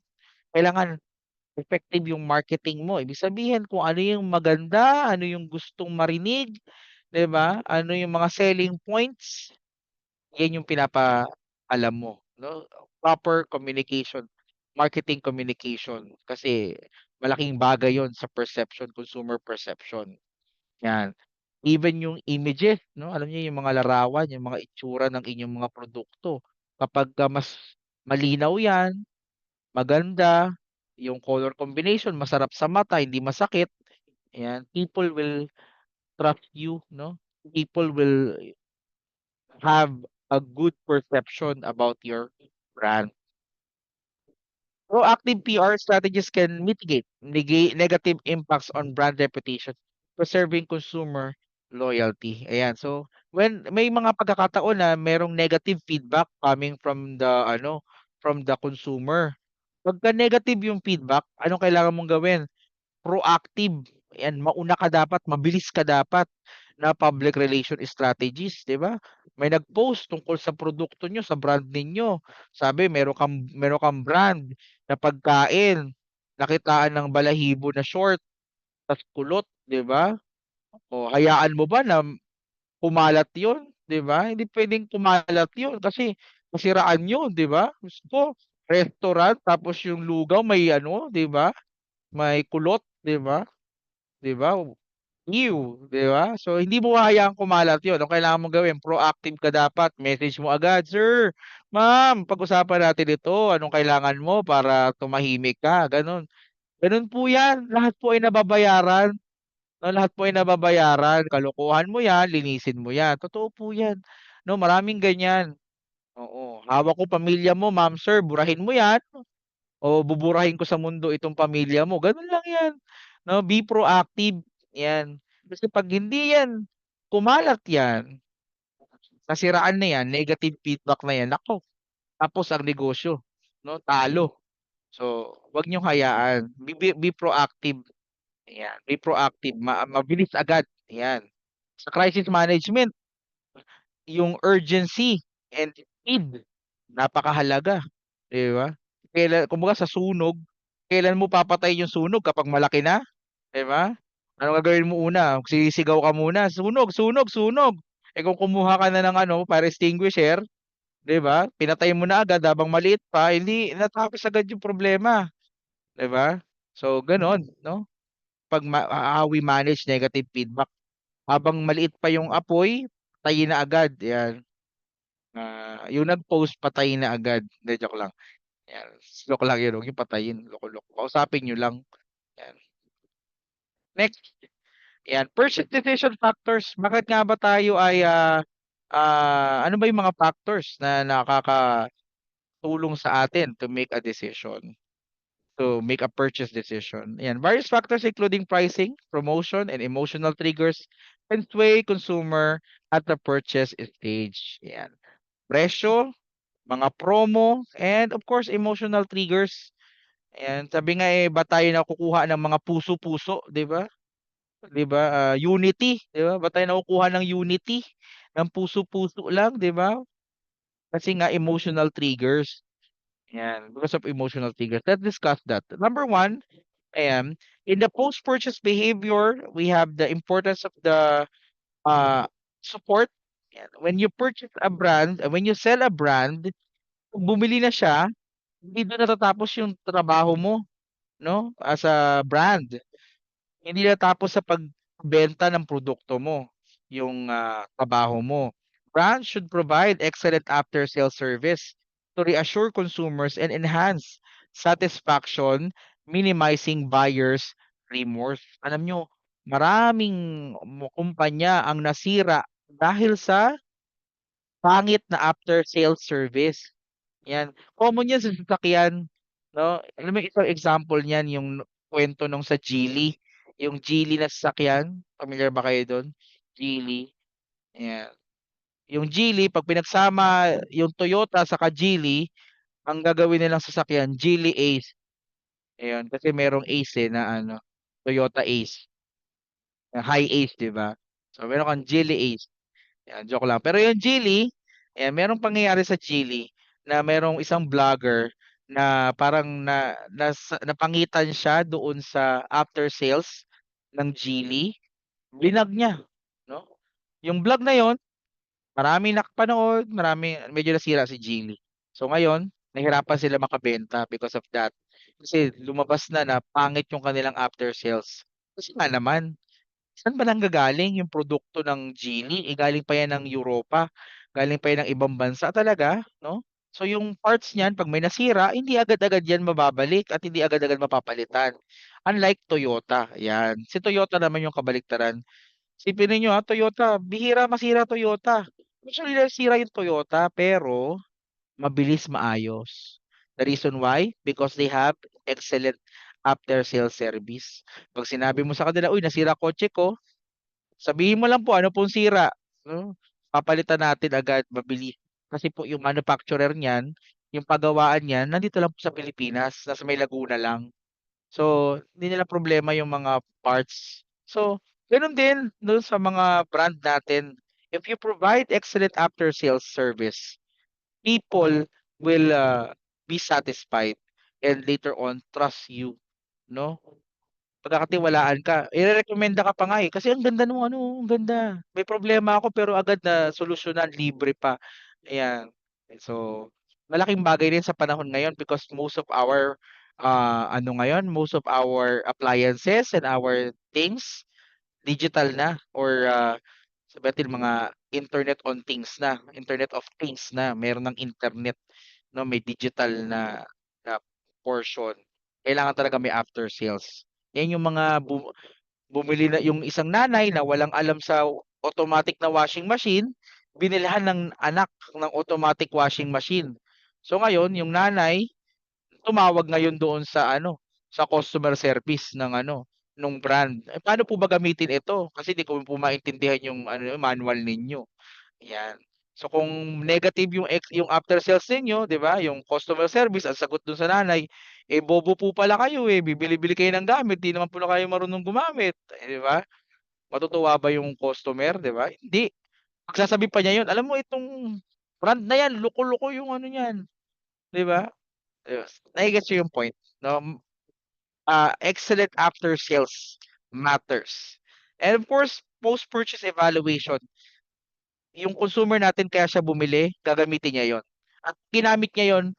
Kailangan effective yung marketing mo. Ibig sabihin kung ano yung maganda, ano yung gustong marinig, 'di ba? Ano yung mga selling points, yan yung pinapaalam mo, 'no? Proper communication, marketing communication kasi malaking bagay yon sa perception, consumer perception. Yan. Even yung images, 'no? Alam niyo yung mga larawan, yung mga itsura ng inyong mga produkto. Kapagka mas malinaw yan, maganda, yung color combination masarap sa mata, hindi masakit, ayan, people will trust you, 'no? People will have a good perception about your brand. Proactive PR strategies can mitigate negative impacts on brand reputation, preserving consumer loyalty. Ayan. So, when may mga pagkakataon na merong negative feedback coming from from the consumer. Pagka negative yung feedback, anong kailangan mong gawin? Proactive. Ayan, mauna ka dapat, mabilis ka dapat na public relation strategies, 'di ba? May nag-post tungkol sa produkto niyo, sa brand ninyo. Sabi meron kang brand na pagkain, nakitaan ng balahibo na short, tas kulot, 'di ba? O hayaan mo ba na kumalat 'yon, 'di ba? Hindi puwedeng kumalat 'yon kasi masiraan 'yon, 'di ba? Gusto restaurant tapos yung lugaw may 'di ba? May kulot, 'di ba? 'Di ba? Ew, 'di ba? So, hindi mo hahayaang kumalat 'yun. Ang kailangan mong gawin, proactive ka dapat. Message mo agad, "Sir, ma'am, pag-usapan natin ito. Anong kailangan mo para tumahimik ka?" Gano'n. Gano'n po 'yan. Lahat po ay nababayaran, 'no, lahat po ay nababayaran. Kalokohan mo 'yan, linisin mo 'yan. Totoo po 'yan, 'no, maraming ganiyan. Oo, hawak ko pamilya mo, ma'am, sir, burahin mo 'yan o buburahin ko sa mundo itong pamilya mo. Gano'n lang 'yan, 'no, be proactive, 'yan. Kasi 'pag hindi yan kumalat yan, nasiraan na yan, negative feedback na yan, naku, tapos ang negosyo, 'no, talo. So, 'wag niyong hayaan, be proactive, ayan, be proactive, mabilis agad, ayan. Sa crisis management, yung urgency and speed, napakahalaga, 'di ba? Kumbaga sa sunog, kailan mo papatayin yung sunog, kapag malaki na, 'di ba? Anong gagawin mo una, sisigaw ka muna, "Sunog, sunog, sunog!" Eh, kung kumuha ka na ng ano, fire extinguisher, 'di ba? Pinatay mo na agad habang maliit pa, hindi natapos agad yung problema, 'di ba? So gano'n, 'no? 'Pag how we manage negative feedback, habang maliit pa yung apoy, patayin na agad, 'yan. Yung nag-post patayin na agad, hindi, joke lang. 'Yan, joke lang 'yun, huwag niyong patayin, loko-loko. Kausapin niyo lang, 'yan. Next, 'yan, purchase decision factors. Bakit nga ba tayo ay, ano ba yung mga factors na nakakatulong sa atin to make a decision, to make a purchase decision? Ayan, various factors including pricing, promotion, and emotional triggers can sway consumer at the purchase stage. Ayan, presyo, mga promo, and of course emotional triggers. Ayan, sabi nga, eh, ba tayo nakukuha ng mga puso-puso, 'di ba? 'Di ba, unity, 'di ba? Ba't tayo nakukuha ng unity, ng puso-puso lang, 'di ba? Kasi nga emotional triggers, 'yan, because of emotional triggers. Let's discuss that. Number one, ayan, in the post-purchase behavior, we have the importance of the, uh, support. Yan. When you purchase a brand, when you sell a brand, kung bumili na siya, hindi dun natatapos yung trabaho mo, 'no, as a brand. Hindi natapos sa pagbenta ng produkto mo, yung, trabaho mo. Brands should provide excellent after-sales service to reassure consumers and enhance satisfaction, minimizing buyers' remorse. Alam niyo, maraming kumpanya ang nasira dahil sa pangit na after-sales service. 'Yan, common 'yan sa sasakyan, 'no? Alam mo isang example niyan yung kuwento nung sa Geely, yung Geely na sasakyan, pamilyar ba kayo dun? Geely, ayan. Yung Geely 'pag pinagsama yung Toyota saka Geely, ang gagawin nilang sasakyan Geely Ace, ayun. Kasi merong Ace, eh, na ano, Toyota Ace, na high Ace, 'di ba? So meron kang Geely Ace. 'Yan, joke lang. Pero yung Geely, ayan, merong pangyayari sa Geely na merong isang vlogger na parang napangitan siya doon sa after sales ng Geely, blinag niya, 'no? Yung vlog na yun, maraming nakapanood, medyo nasira si Geely. So ngayon, nahirapan sila makabenta because of that. Kasi lumabas na na pangit yung kanilang after sales. Kasi nga naman, saan ba nanggagaling yung produkto ng Geely, eh, galing pa yan ng Europa, galing pa yan ng ibang bansa talaga, 'no? So yung parts niyan 'pag may nasira, hindi agad-agad yan mababalik at hindi agad-agad mapapalitan. Unlike Toyota, yan. Si Toyota naman yung kabaliktaran. Isipin ninyo, Toyota, bihira masira Toyota. Usually nasira yung Toyota pero mabilis maayos. The reason why? Because they have excellent after sales service. 'Pag sinabi mo sa kanila, "Uy, nasira kotse ko." Sabihin mo lang po ano pong sira, 'no, papalitan natin agad, mabilis. Kasi po yung manufacturer niyan, yung pagawaan niyan nandito lang po sa Pilipinas, nasa may Laguna lang. So, hindi nila problema yung mga parts. So, gano'n din dun sa mga brand natin. If you provide excellent after sales service, people will, be satisfied and later on trust you, 'no? Pagkakatiwalaan ka, irerekomenda ka pa nga, eh, kasi ang ganda nung ano, ang ganda. May problema ako pero agad na solusyonan, libre pa, ayan. So, malaking bagay din sa panahon ngayon because most of our, ano ngayon, most of our appliances and our things digital na or, sabihin natin mga internet on things na, internet of things na, meron ng internet, 'no, may digital na portion. Kailangan talaga may after sales. 'Yan yung mga bumili na yung isang nanay na walang alam sa automatic na washing machine, binilhan ng anak ng automatic washing machine. So ngayon yung nanay tumawag ngayon doon sa ano, sa customer service ng ano, nung brand. Eh, paano po ba gamitin ito? Kasi di ko po maintindihan yung ano, manual ninyo. Yan. So kung negative yung after sales ninyo, 'di ba? Yung customer service ang sagot dun sa nanay, eh bobo po pala kayo eh. Bibili-bili kayo ng gamit, di naman pala kayo marunong gumamit, eh, 'di ba? Matutuwa ba yung customer, 'di ba? Hindi. Magsasabi pa niya yun, alam mo itong brand na yan, loko-loko yung ano niyan, 'di ba? Yes. Nai-gets niyo yung point, no? Excellent after sales matters. And of course, post-purchase evaluation, yung consumer natin kaya siya bumili, gagamitin niya yon. At ginamit niya yon,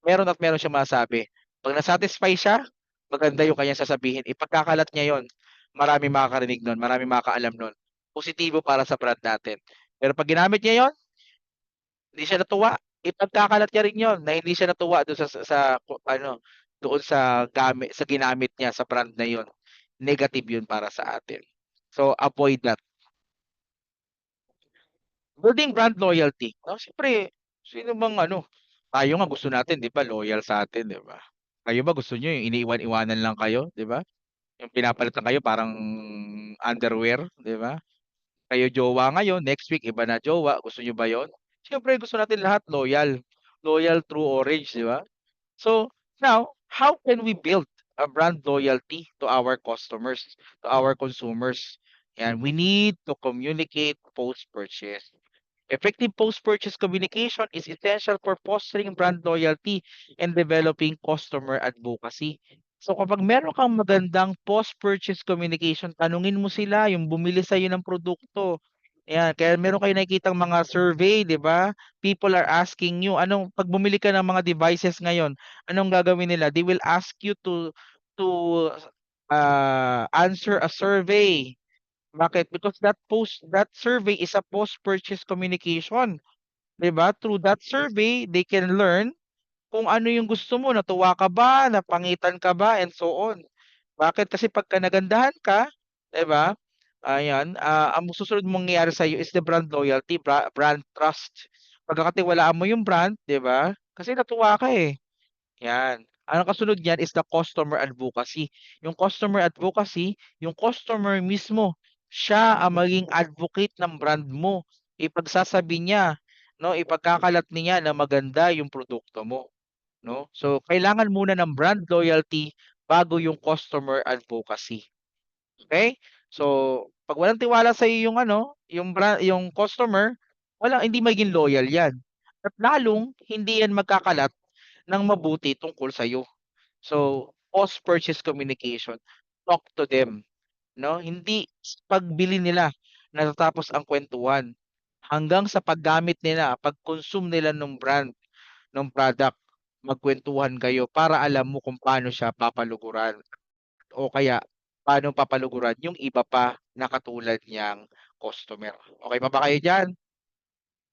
meron siyang masasabi. 'Pag na-satisfy siya, maganda yung kanyang sasabihin. Ipagkakalat niya yon, maraming makakarinig nun, maraming makakaalam nun. Positibo para sa brand natin. Pero 'pag ginamit niya yon, hindi siya natuwa, ipagkakalat niya rin yon na hindi siya natuwa doon ano, doon sa ginamit niya sa brand na yon. Negative yun para sa atin. So avoid that. Building brand loyalty. Siyempre, sino bang ano, tayo nga gusto natin 'di ba loyal sa atin, 'di ba? Kayo ba gusto niyo yung iniiwan-iwanan lang kayo, 'di ba? Yung pinapalitan kayo parang underwear, 'di ba? Kayo jowa ngayon, next week iba na jowa, gusto niyo ba 'yon? Siyempre gusto natin lahat loyal. Loyal through orange, 'di ba? So, now, how can we build a brand loyalty to our customers, to our consumers? And we need to communicate post-purchase. Effective post-purchase communication is essential for fostering brand loyalty and developing customer advocacy. So kapag meron kang magandang post-purchase communication, tanungin mo sila yung bumili sa'yo ng produkto. Ayan, kaya meron kayo nakikitang mga survey, 'di ba? People are asking you, pag bumili ka ng mga devices ngayon, anong gagawin nila? They will ask you to answer a survey. Bakit? Because that survey is a post-purchase communication, 'di ba? Through that survey, they can learn kung ano yung gusto mo, natuwa ka ba, napangitan ka ba, and so on. Bakit? Kasi pagka nagandahan ka, 'di ba? Ayan, ang susunod mong mangyayari sa is the brand loyalty, brand trust. Pagkakatiwalaan mo yung brand, 'di ba? Kasi natuwa ka eh. Yan. Ang kasunod niyan is the customer advocacy. Yung customer advocacy, yung customer mismo, siya ang maging advocate ng brand mo. Ipagsasabi niya, no, ipagkakalat niya na maganda yung produkto mo, no? So kailangan muna ng brand loyalty bago yung customer advocacy. Okay? So pag walang tiwala sa iyo yung yung customer, hindi magiging loyal 'yan. At lalong hindi yan magkakalat ng mabuti tungkol sa iyo. So, post-purchase communication, talk to them, no? Hindi pagbili nila natatapos ang kwentuhan. Hanggang sa paggamit nila, pag-consume nila ng brand, ng product, magkwentuhan kayo para alam mo kung paano siya papaluguran o kaya paano papaluguran yung iba pa na katulad niyang customer. Okay pa ba kayo diyan?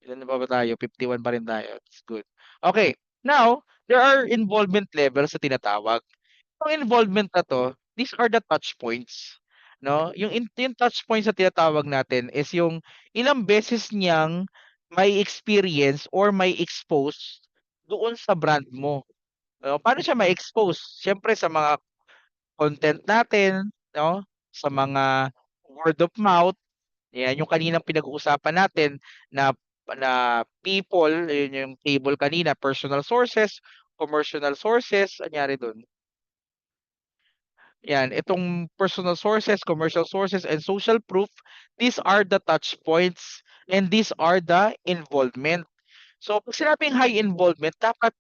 Ilan na ba tayo? 51 pa rin tayo. That's good. Okay. Now, there are involvement levels na tinatawag. Yung involvement na 'to, these are the touch points, 'no? Yung touch points na tinatawag natin is yung ilang beses niyang may experience or may expose doon sa brand mo. Paano siya ma-expose? Siyempre sa mga content natin, 'no? Sa mga word of mouth, 'yan yung kaninang pinag-uusapan natin na na people, yun yung table kanina, personal sources, commercial sources, anyari dun? Yan, itong personal sources, commercial sources, and social proof, these are the touch points and these are the involvement. So, pag sinabing high involvement, dapat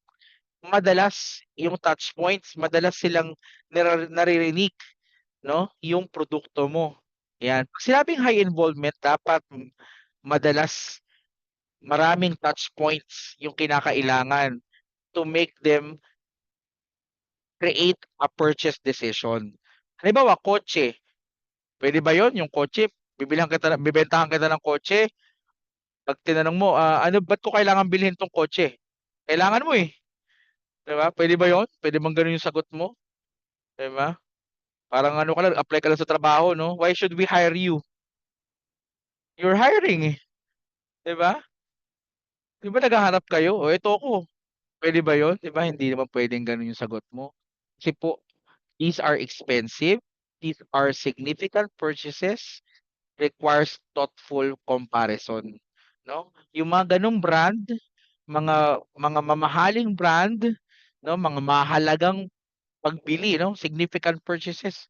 madalas yung touch points, madalas silang naririnig, no, yung produkto mo. Yan. Pag sinabing high involvement, dapat madalas maraming touch points yung kinakailangan to make them create a purchase decision. Halimbawa, kotse. Puwede ba 'yun, yung kotse, bibentahan kita ng kotse, 'pag tinanong mo, "Ano ba't ko kailangan bilhin 'tong kotse?" Kailangan mo, eh, 'di ba? Puwede ba 'yun? Puwede bang gano'n yung sagot mo, 'di ba? Parang ano ka lang, apply ka lang sa trabaho 'no, "Why should we hire you?" You're hiring, eh, 'di ba? 'Di ba naghahanap kayo, "Oh, eto ako." Puwede ba 'yun? 'Di ba hindi naman puwedeng gano'n yung sagot mo. Kasi po, these are expensive, these are significant purchases, requires thoughtful comparison, no? Yung mga ganung brand, mga mamahaling brand, no, mga mahalagang pagbili, no, significant purchases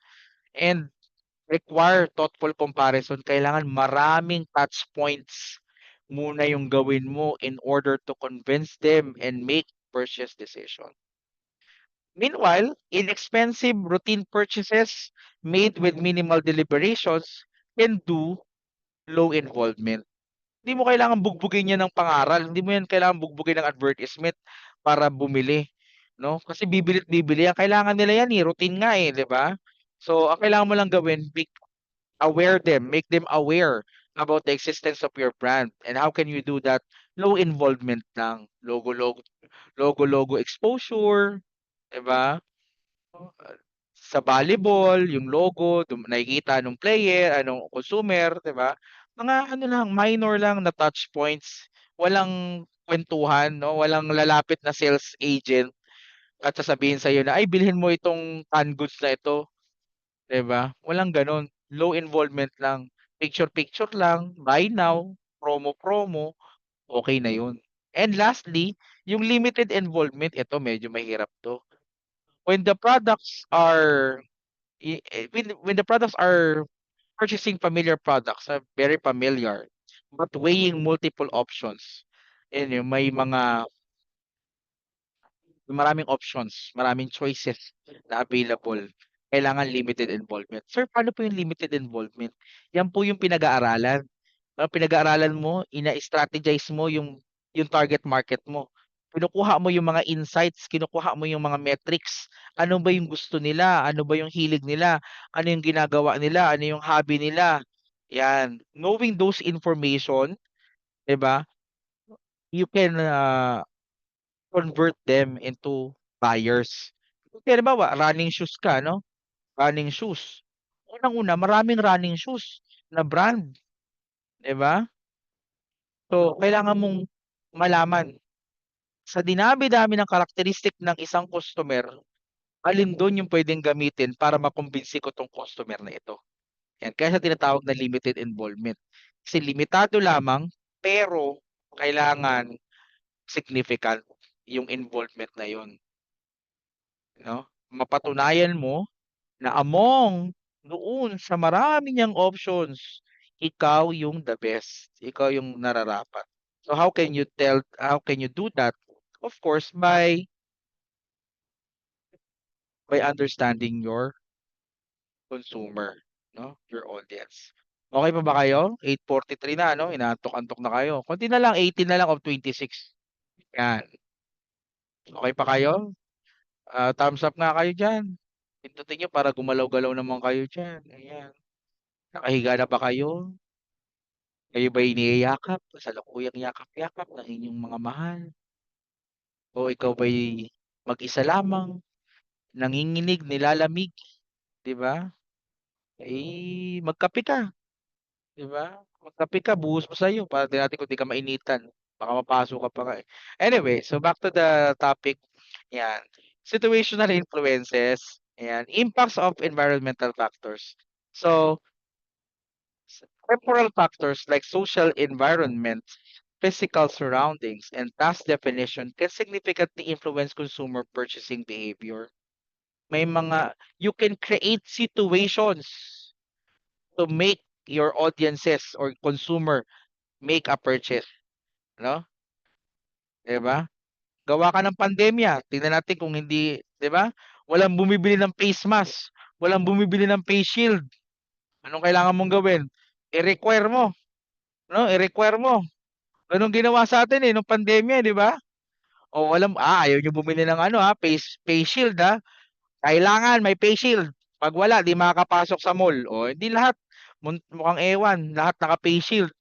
and require thoughtful comparison. Kailangan maraming touch points muna yung gawin mo in order to convince them and make purchase decision. Meanwhile, inexpensive routine purchases made with minimal deliberations can do low involvement. Hindi mo kailangan bugbugin yan ng pangaral, hindi mo yan kailangan bugbugin ng advertisement para bumili, no? Kasi bibili at bibili yan, kailangan nila yan, routine nga, 'di ba? So, ang kailangan mo lang gawin, make them aware about the existence of your brand. And how can you do that? Low involvement lang, logo exposure, 'di ba? Sa volleyball, yung logo, nakikita nung player, anong consumer, 'di ba? Mga ano lang, minor lang na touch points, walang kwentuhan, no? Walang lalapit na sales agent at sasabihin sa iyo na, "Ay, bilhin mo itong canned goods na ito." 'Di ba? Walang gano'n. Low involvement lang. Picture-picture lang, buy now, promo-promo, okay na 'yun. And lastly, yung limited involvement, ito medyo mahirap 'to. When the products are when the products are purchasing familiar products, very familiar, but weighing multiple options. Yun yung maraming options, maraming choices na available. Kailangan limited involvement. Sir, paano po yung limited involvement? Yan po yung pinag-aaralan. Pinag-aaralan mo, ina-strategize mo yung target market mo. Kinukuha mo yung mga insights, kinukuha mo yung mga metrics. Ano ba yung gusto nila? Ano ba yung hilig nila? Ano yung ginagawa nila? Ano yung hobby nila? Yan. Knowing those information, 'di ba? You can convert them into buyers. Kasi halimbawa, running shoes ka, no? Running shoes. Unang-una, maraming running shoes na brand, 'di ba? So, kailangan mong malaman sa dinami-dami ng karakteristik ng isang customer, alin do'n yung puwedeng gamitin para makumbinsi ko 'tong customer na ito. Yan, kaya siya tinatawag na limited involvement. Kasi limitado lamang, pero kailangan significant yung involvement na 'yon, 'no? Mapatunayan mo na among doon sa marami niyang options, ikaw yung the best, ikaw yung nararapat. So how can you do that? Of course, by understanding your consumer, no? Your audience. Okay pa ba kayo? 8:43 na, no? Inaantok-antok na kayo. Konti na lang, 18 na lang of 26. Yan. Okay pa kayo? Thumbs up nga kayo diyan. Pindutin niyo para gumalaw-galaw naman kayo diyan. Ayan. Nakahiga na ba kayo? Kayo ba'y niyayakap, kasalukuyang yakap-yakap ng inyong mga mahal? O ikaw ba'y mag-isa lamang, nanginginig, nilalamig, 'di ba? Magkape ka, 'di ba? Magkape ka, buhos mo sa'yo para tingnan natin kung 'di ka mainitan. Baka mapasok ka pa nga, eh. Anyway, so back to the topic, 'yan. Situational influences, ayan, impacts of environmental factors. So, temporal factors like social environment, physical surroundings, and task definition can significantly influence consumer purchasing behavior. You can create situations to make your audiences or consumer make a purchase, no? 'Di ba? Gawa ka ng pandemya, tingnan natin kung hindi, 'di ba? Walang bumibili ng face mask, walang bumibili ng face shield. Anong kailangan mong gawin? I-require mo, no? I-require mo. Gano'n ginawa sa atin, eh, nung pandemya, 'di ba? O ayaw niyo bumili ng ano, face shield, kailangan may face shield. 'Pag wala, 'di makakapasok sa mall. O hindi lahat, mukhang ewan, lahat naka-face shield.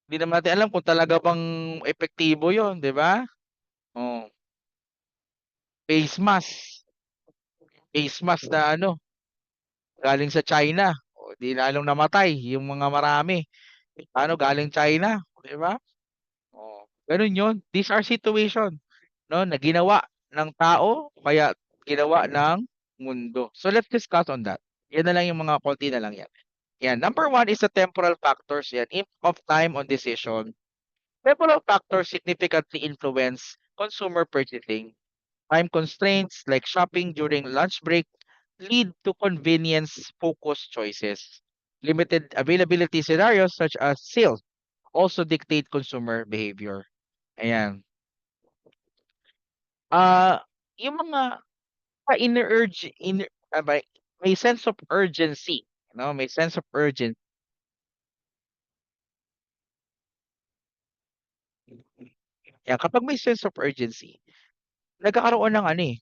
Hindi naman natin alam kung talaga bang epektibo 'yon, 'di ba? Oh, face mask, face mask na ano, galing sa China. O 'di lalong namatay yung mga marami. Paano galing China, 'di ba? Oh, gano'n 'yon. These are situation, no, na ginawa ng tao kaya ginawa ng mundo. So let's discuss on that. Yan na lang yung mga konti na lang yan. Yan. Number one is the temporal factors. Yan. Impact of time on decision. Temporal factors significantly influence consumer purchasing. Time constraints like shopping during lunch break lead to convenience-focused choices. Limited availability scenarios such as sales also dictate consumer behavior. Ayan. Ah, yung mga inner-urge, may sense of urgency, no? May sense of urgency. Yan, kapag may sense of urgency, nagkakaroon ng ano eh,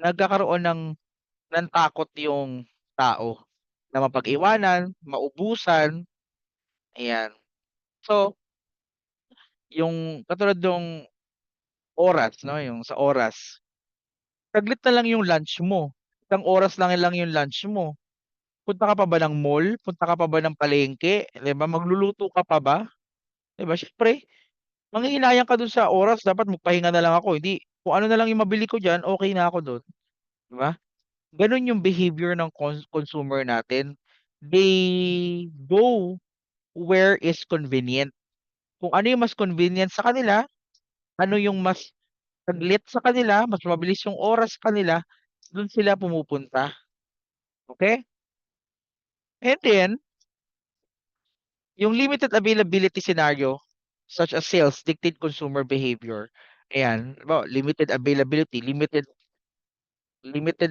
nagkakaroon ng takot yung tao na mapag-iwanan, maubusan, ayan. So, yung katulad ng oras, no? Yung sa oras, saglit na lang yung lunch mo. Isang oras lang yung lunch mo. Punta ka pa ba ng mall? Punta ka pa ba ng palengke? 'Di ba? Magluluto ka pa ba? 'Di ba? Syempre, manghihinayang ka dun sa oras, dapat magpahinga na lang ako. Hindi, kung ano na lang yung mabili ko diyan, okay na ako dun, 'di ba? Ganun yung behavior ng consumer natin. They go where is convenient. Kung ano yung mas convenient sa kanila, ano yung mas saglit sa kanila, mas mabilis yung oras sa kanila, dun sila pumupunta. Okay? And then, yung limited availability scenario, such as sales, dictate consumer behavior. Ayan, limited availability, limited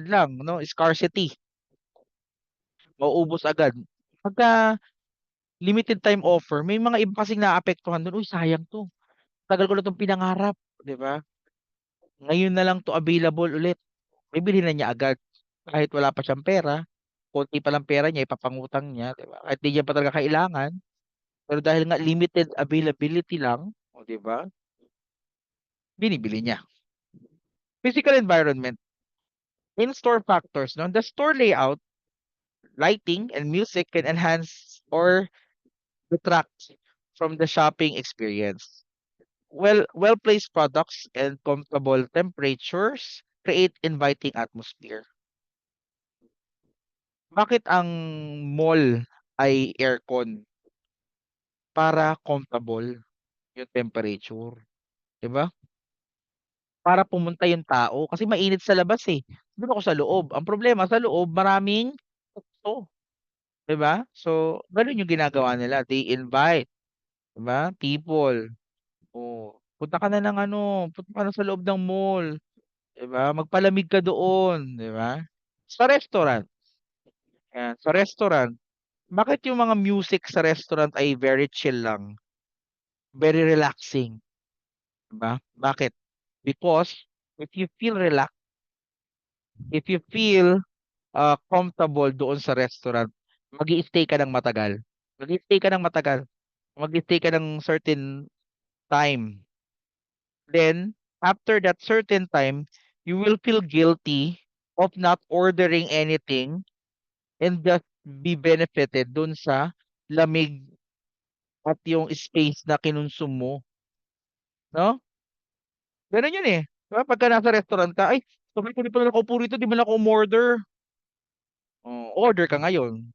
lang, no? Scarcity, mauubos agad. Pagka limited time offer, may mga iba kasing naapektuhan doon. Uy, sayang to. Tagal ko na itong pinangarap, 'di ba? Ngayon na lang to available ulit. Bibili na niya agad. Kahit wala pa siyang pera, konti pa lang pera niya, ipapangutang niya, 'di ba? Kahit di niya pa talaga kailangan, pero dahil nga limited availability lang, o 'di ba? Binibili niya. Physical environment, in-store factors, no? The store layout, lighting, and music can enhance or detract from the shopping experience. Well-placed products and comfortable temperatures create inviting atmosphere. Bakit ang mall ay aircon? Para comfortable yung temperature, 'di ba? Para pumunta yung tao kasi mainit sa labas eh. Doon ako sa loob. Ang problema sa loob maraming tao, 'di ba? So, gano'n yung ginagawa nila. They invite, 'di ba? People. Oh, punta ka na ng ano, punta ka na sa loob ng mall, 'di ba? Magpalamig ka doon, 'di ba? Sa restaurant, yan, sa restaurant, bakit yung mga music sa restaurant ay very chill lang, very relaxing, 'di ba? Bakit? Because if you feel relaxed, if you feel comfortable doon sa restaurant, mag-i-stay ka ng matagal. Mag-i-stay ka ng matagal. Mag-i-stay ka ng certain time. Then, after that certain time, you will feel guilty of not ordering anything and just be benefited dun sa lamig at yung space na kinonsume mo, no? Ganun yun eh. Diba? Pagka nasa restaurant ka, ay, tuloy-tuloy pa na nakaupo rito, di ba na ako umorder? Oh, order ka ngayon,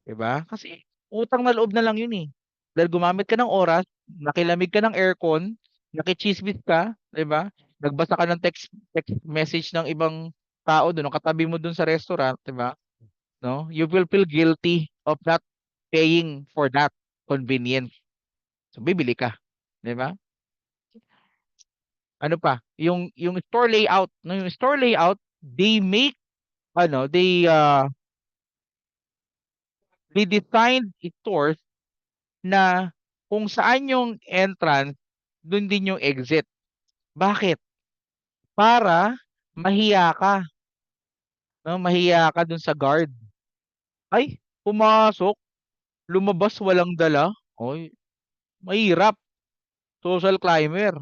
'di ba? Kasi utang na loob na lang yun eh. Dahil gumamit ka ng oras, nakilamig ka ng aircon, nakichismis ka, 'di ba? Nagbasa ka ng text message ng ibang tao doon, katabi mo doon sa restaurant, 'di ba? No? You will feel guilty of not paying for that convenience. So bibili ka, 'di ba? Ano pa? Yung store layout, no, yung store layout, they make they designed stores na kung saan yung entrance, dun din yung exit. Bakit? Para mahiya ka, no? Mahiya ka dun sa guard. Ay, pumasok, lumabas walang dala. Oy, mahirap. Social climber,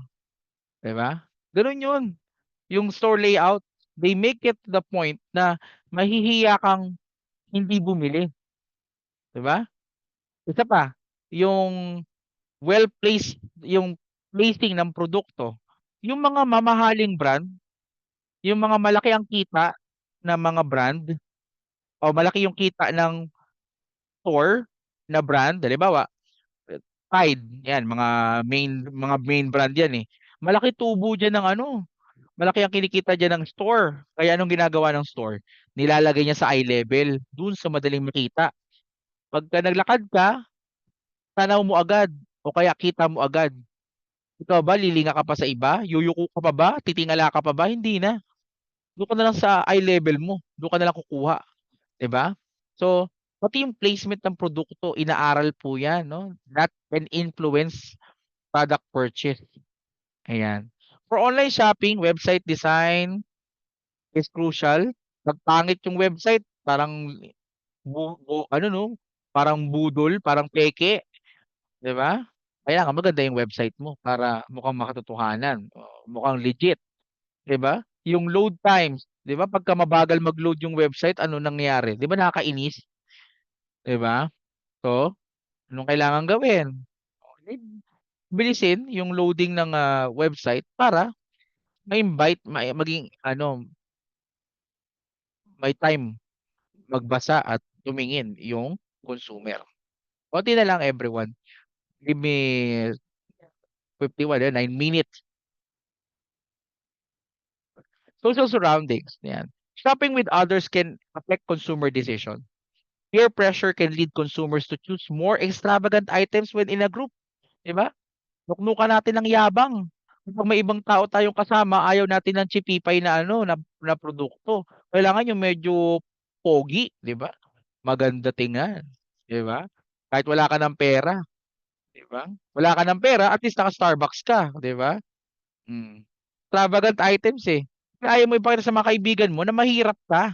'di ba? Ganun 'yun. Yung store layout, they make it to the point na mahihiya kang hindi bumili, 'di ba? Isa pa, yung well-placed, yung placing ng produkto. Yung mga mamahaling brand, yung mga malaki ang kita na mga brand, o malaki yung kita ng store na brand, halimbawa, Tide, yan, mga main brand yan eh. Malaki tubo diyan ng ano, malaki ang kinikita diyan ng store. Kaya anong ginagawa ng store? Nilalagay niya sa eye level, dun sa madaling makita. Pagka naglakad ka, tanaw mo agad o kaya kita mo agad. Ikaw ba lilinga ka pa sa iba? Yuyuko ka pa ba? Titingala ka pa ba? Hindi na. Doon ka na lang sa eye level mo. Doon ka na lang kukuha, 'di ba? So, pati yung placement ng produkto, inaaral po 'yan, no? That can influence product purchase. Ayan. For online shopping, website design is crucial. Pag pangit yung website, parang ano no, parang budol, parang peke, 'di ba? Kaya nga maganda yung website mo para mukhang makatotohanan, mukhang legit, 'di ba? Yung load times, 'di ba? Pagka mabagal mag-load yung website, ano nangyayari? 'Di ba nakakainis, 'di ba? So, anong kailangan gawin? Eh, bilisin yung loading ng website para ma-invite, maging ano, may time magbasa at tumingin yung consumer. Konti na lang everyone. Give me 51, 9 minutes. Social surroundings. Yan. Shopping with others can affect consumer decision. Peer pressure can lead consumers to choose more extravagant items when in a group. Diba? Nuknukan natin ng yabang. Kapag may ibang tao tayong kasama, ayaw natin ng chipipay na ano, na produkto. Kailangan yung medyo pogi, 'di ba? Maganda tingnan, 'di ba? Kahit wala ka ng pera, 'di ba? Wala ka ng pera, at least naka-Starbucks ka, 'di ba? Mm. Extravagant items eh. Ayaw mo ipakita sa mga kaibigan mo na mahirap ka,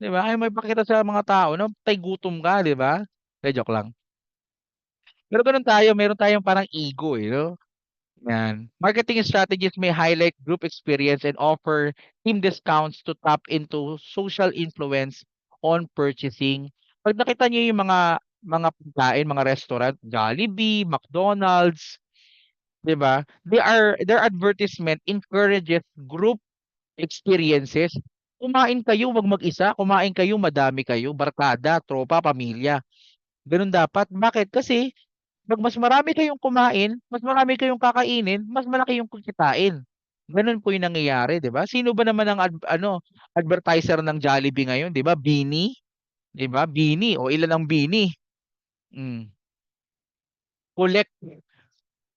'di ba? Ayaw mo ipakita sa mga tao na tay gutom ka, 'di ba? Joke lang. Pero gano'n tayo, meron tayong parang ego eh, 'no? Yan. Marketing strategies may highlight group experience and offer team discounts to tap into social influence on purchasing. Pag nakita niyo yung mga pagkain, mga restaurant, Jollibee, McDonald's, 'di ba? Their advertisement encourages group experiences. Kumain kayo, 'wag mag-isa. Kumain kayo, madami kayo, barkada, tropa, pamilya. Gano'n dapat. Bakit? Kasi 'pag mas marami kayong kumain, mas marami kayong kakainin, mas malaki yung kikitain. Gano'n po yung nangyayari, 'di ba? Sino ba naman ang advertiser ng Jollibee ngayon, 'di ba? Bini, 'di ba? Bini, o ilan ang Bini? Hmm, collect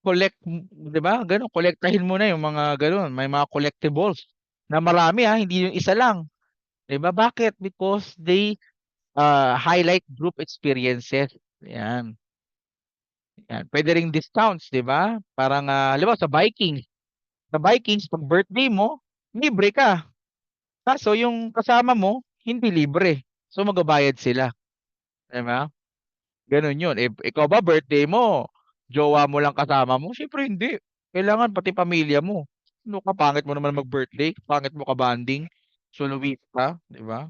collect, 'di ba? Gano'n, kolektahin mo na yung mga gano'n, may mga collectibles na marami, hindi yung isa lang, 'di ba? Bakit? Because they highlight group experiences. 'Yan, 'yan. Puwede ring discounts, 'di ba? Parang, halimbawa sa Vikings 'pag birthday mo, libre ka. Kaso yung kasama mo, hindi libre. So magbabayad sila, 'di ba? Gano'n 'yun. Eh, ikaw ba birthday mo, jowa mo lang kasama mo? Siyempre hindi. Kailangan pati pamilya mo. Ano ka, pangit mo naman mag-birthday, pangit mo ka-bonding, soloista, 'di ba?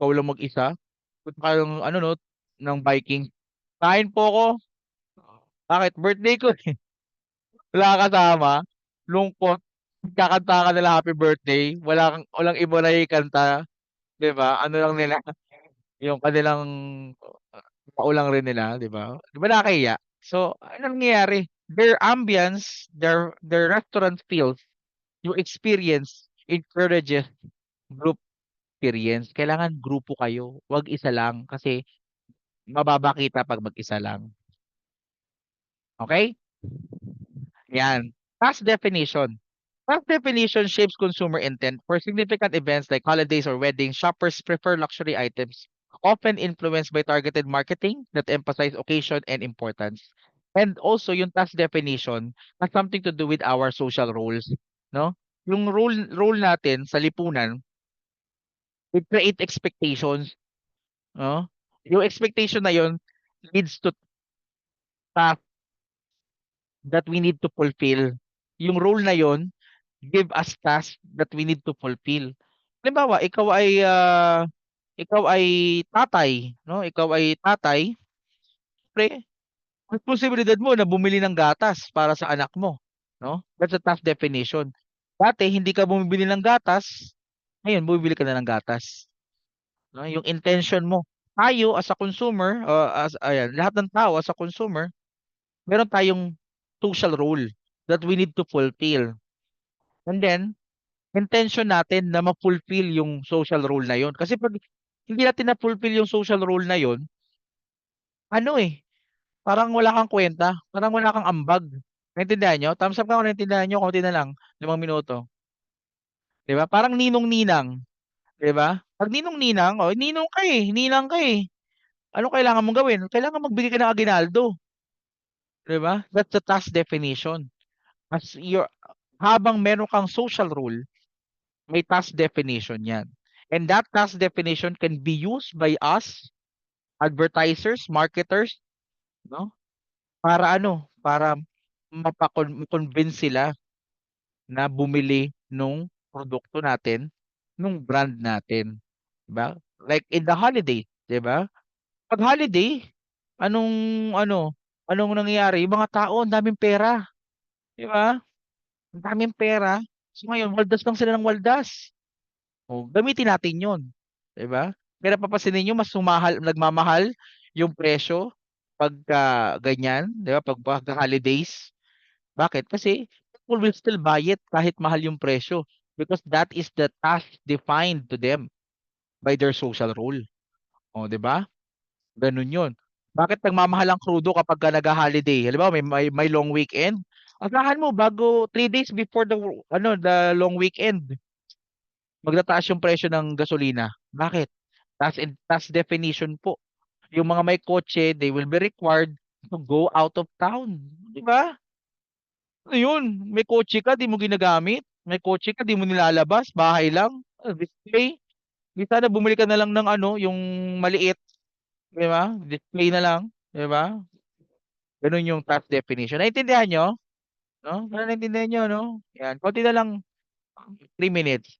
Ikaw lang mag-isa. Punta kayong ano 'no, ng Vikings, "Kain po ako." Bakit? Birthday ko, eh. Wala kang kasama, lungkot, kakanta ka nila happy birthday, walang iba na ikanta, 'di ba? Ano lang nila, yung kanilang tao lang rin nila, 'di ba? 'Di ba nakakahiya? So, anong nangyayari? Their ambience, their restaurant feels, yung experience encourages group experience. Kailangan grupo kayo, 'wag isa lang kasi mababa kita 'pag mag-isa lang, okey? 'Yan. Task definition. Task definition shapes consumer intent. For significant events like holidays or weddings, shoppers prefer luxury items, often influenced by targeted marketing that emphasize occasion and importance. And also, yung task definition has something to do with our social roles, no? Yung role natin sa lipunan, it create expectations, no? Yung expectation na yun leads to task that we need to fulfill. Yung role na yun give us tasks that we need to fulfill. Halimbawa, ikaw ay tatay, no? Ikaw ay tatay, siyempre, responsibilidad mo na bumili ng gatas para sa anak mo, no? That's a task definition. Dati hindi ka bumibili ng gatas, ngayon bumibili ka na ng gatas. no? Yung intention mo. Tayo as a consumer, as ayan, lahat ng tao as a consumer, meron tayong social role that we need to fulfill. And then, intention natin na ma-fulfill yung social role na yon. Kasi pag hindi natin na-fulfill yung social role na yon, ano parang wala kang kwenta, parang wala kang ambag. Naintindihan niyo? Thumbs up nga kung naintindihan niyo, konti na lang, 5 minuto. 'Di ba? Parang ninong-ninang, 'di ba? Pag ninong-ninang, oh, ninong ka ninang ka Ano kailangan mong gawin? Kailangan magbigay ka ng aginaldo, 'di ba? That's the task definition. As your habang meron kang social role, may task definition 'yan. And that task definition can be used by us, advertisers, marketers, no? Para para convince sila na bumili nung produkto natin, nung brand natin, 'di ba? Like in the holiday, 'di ba? Pag holiday, anong ano, anong nangyayari? Yung mga tao, ang daming pera, 'di ba? Ang daming pera. So ngayon, waldas lang sila ng waldas. O, gamitin natin 'yon, 'di ba? Kaya napapansin niyo mas nagmamahal yung presyo pagka ganyan, 'di ba? Pagka holidays. Bakit? Kasi people will still buy it kahit mahal yung presyo because that is the task defined to them by their social role. O, 'di ba? Ganun 'yun. Bakit nagmamahal ang krudo kapagka nagha-holiday? Halimbawa may long weekend, asahan mo bago 3 days before the long weekend, magtataas yung presyo ng gasolina. Bakit? Task definition po. Yung mga may kotse, they will be required to go out of town, 'di ba? Ayun, may kotse ka, di mo ginagamit. May kotse ka, di mo nilalabas. Bahay lang. Display. Di sana bumili ka na lang ng yung maliit. Di ba? Display na lang. Di ba? Ganun yung task definition. Naintindihan nyo? No? Ano naintindihan nyo, no? Yan. Konti na lang, 3 minutes.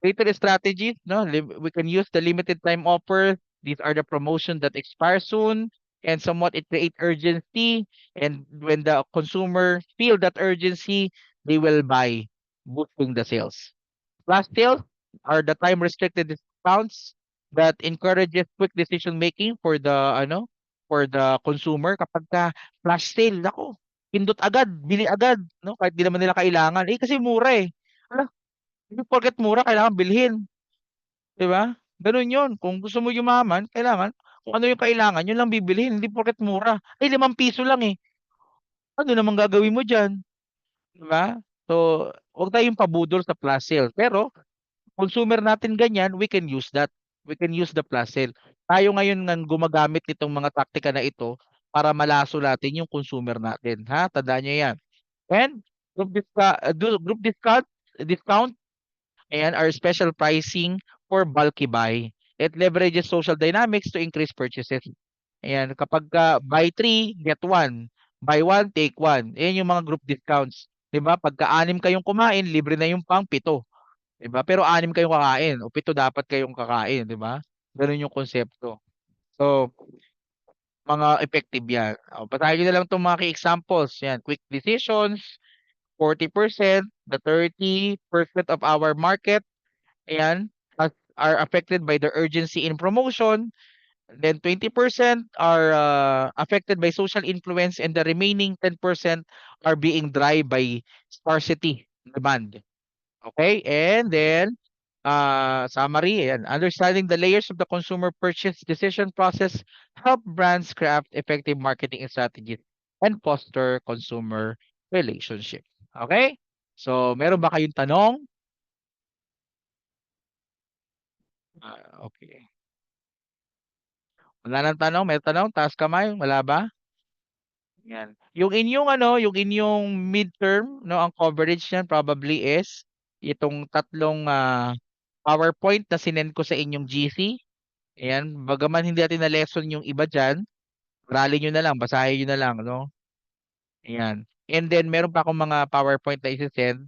Retail strategies, no? We can use the limited time offer. These are the promotions that expire soon, and somewhat it create urgency. And when the consumer feel that urgency, they will buy, boosting the sales. Flash sales are the time restricted discounts that encourages quick decision making for the consumer. Kapag ka flash sale, nako, pindot agad, bili agad, no? Kahit di naman nila kailangan. Kasi mura Ala, hindi porket mura kailangan bilhin, 'di ba? Gano'n 'yon. Kung gusto mo yumaman, kailangan kung ano yung kailangan, 'yun lang bibilhin, hindi porket mura. ₱5 lang Ano namang gagawin mo diyan, 'di ba? So, 'wag tayong pabudol sa flash sale. Pero consumer natin ganyan, we can use that. We can use the flash sale. Tayo ngayon ngang gumagamit nitong mga taktika na ito para malaso natin yung consumer natin, ha? Tandaan niyo 'yan. And group discount and our special pricing for bulky buy. It leverages social dynamics to increase purchases. Ayan, kapag buy 3, get 1. Buy 1, take 1. Ayan yung mga group discounts. 'Di ba? Pagka 6 kayong kumain, libre na yung pang 7. 'Di ba? Pero 6 kayong kakain o 7 dapat kayong kakain, 'di ba? Gano'n yung konsepto. So, mga effective 'yan. Basahin niyo na lang 'tong mga key examples. 'Yan, quick decisions, 40%, the 30% of our market. Ayan, are affected by the urgency in promotion. Then 20% are affected by social influence and the remaining 10% are being driven by scarcity demand. Okay? And then summary, ayan, understanding the layers of the consumer purchase decision process help brands craft effective marketing strategies and foster consumer relationship. Okay? So, meron ba kayong tanong? Okay. Wala ng tanong? May tanong? Taas kamay? Wala ba? Yan. Yung inyong midterm, no, ang coverage niyan probably is itong tatlong PowerPoint na sinend ko sa inyong GC. Ayan, bagaman hindi natin na lesson yung iba diyan, aralin niyo na lang, basahin niyo na lang, no? Ayan. And then meron pa akong mga PowerPoint na ise-send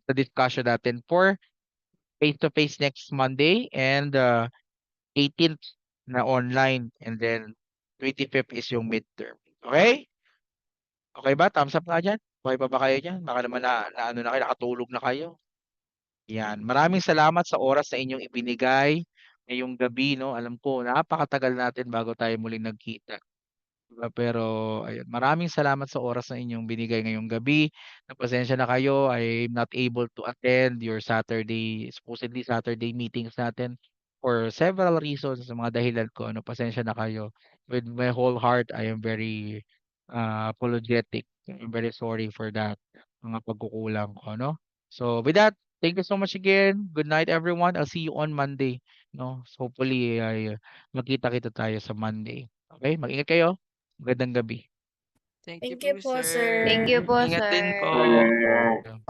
sa discussion natin for face-to-face next Monday and 18th na online and then 25th is yung midterm. Okay? Okay ba? Thumbs up nga dyan. Okay pa ba kayo dyan? Baka naman na ano na kayo, nakatulog na kayo. Yan. Maraming salamat sa oras na inyong ibinigay ngayong gabi 'no. Alam ko napakatagal natin bago tayo muling nagkita. Pero ayun, maraming salamat sa oras na inyong binigay ngayong gabi. Pasensya na kayo, I'm not able to attend your supposedly Saturday meetings natin for several reasons, sa mga dahilan ko ano, pasensya na kayo. With my whole heart, I am very, apologetic. I'm very sorry for that, mga pagkukulang ko 'no. So with that, thank you so much again. Good night everyone. I'll see you on Monday 'no. So hopefully ay magkita-kita tayo sa Monday. Okay, mag-ingat kayo. Magandang gabi. Thank you Thank po, you po, sir. Thank sir. you po, Ingat din sir. po.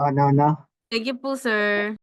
Ano, no? Thank you po, sir.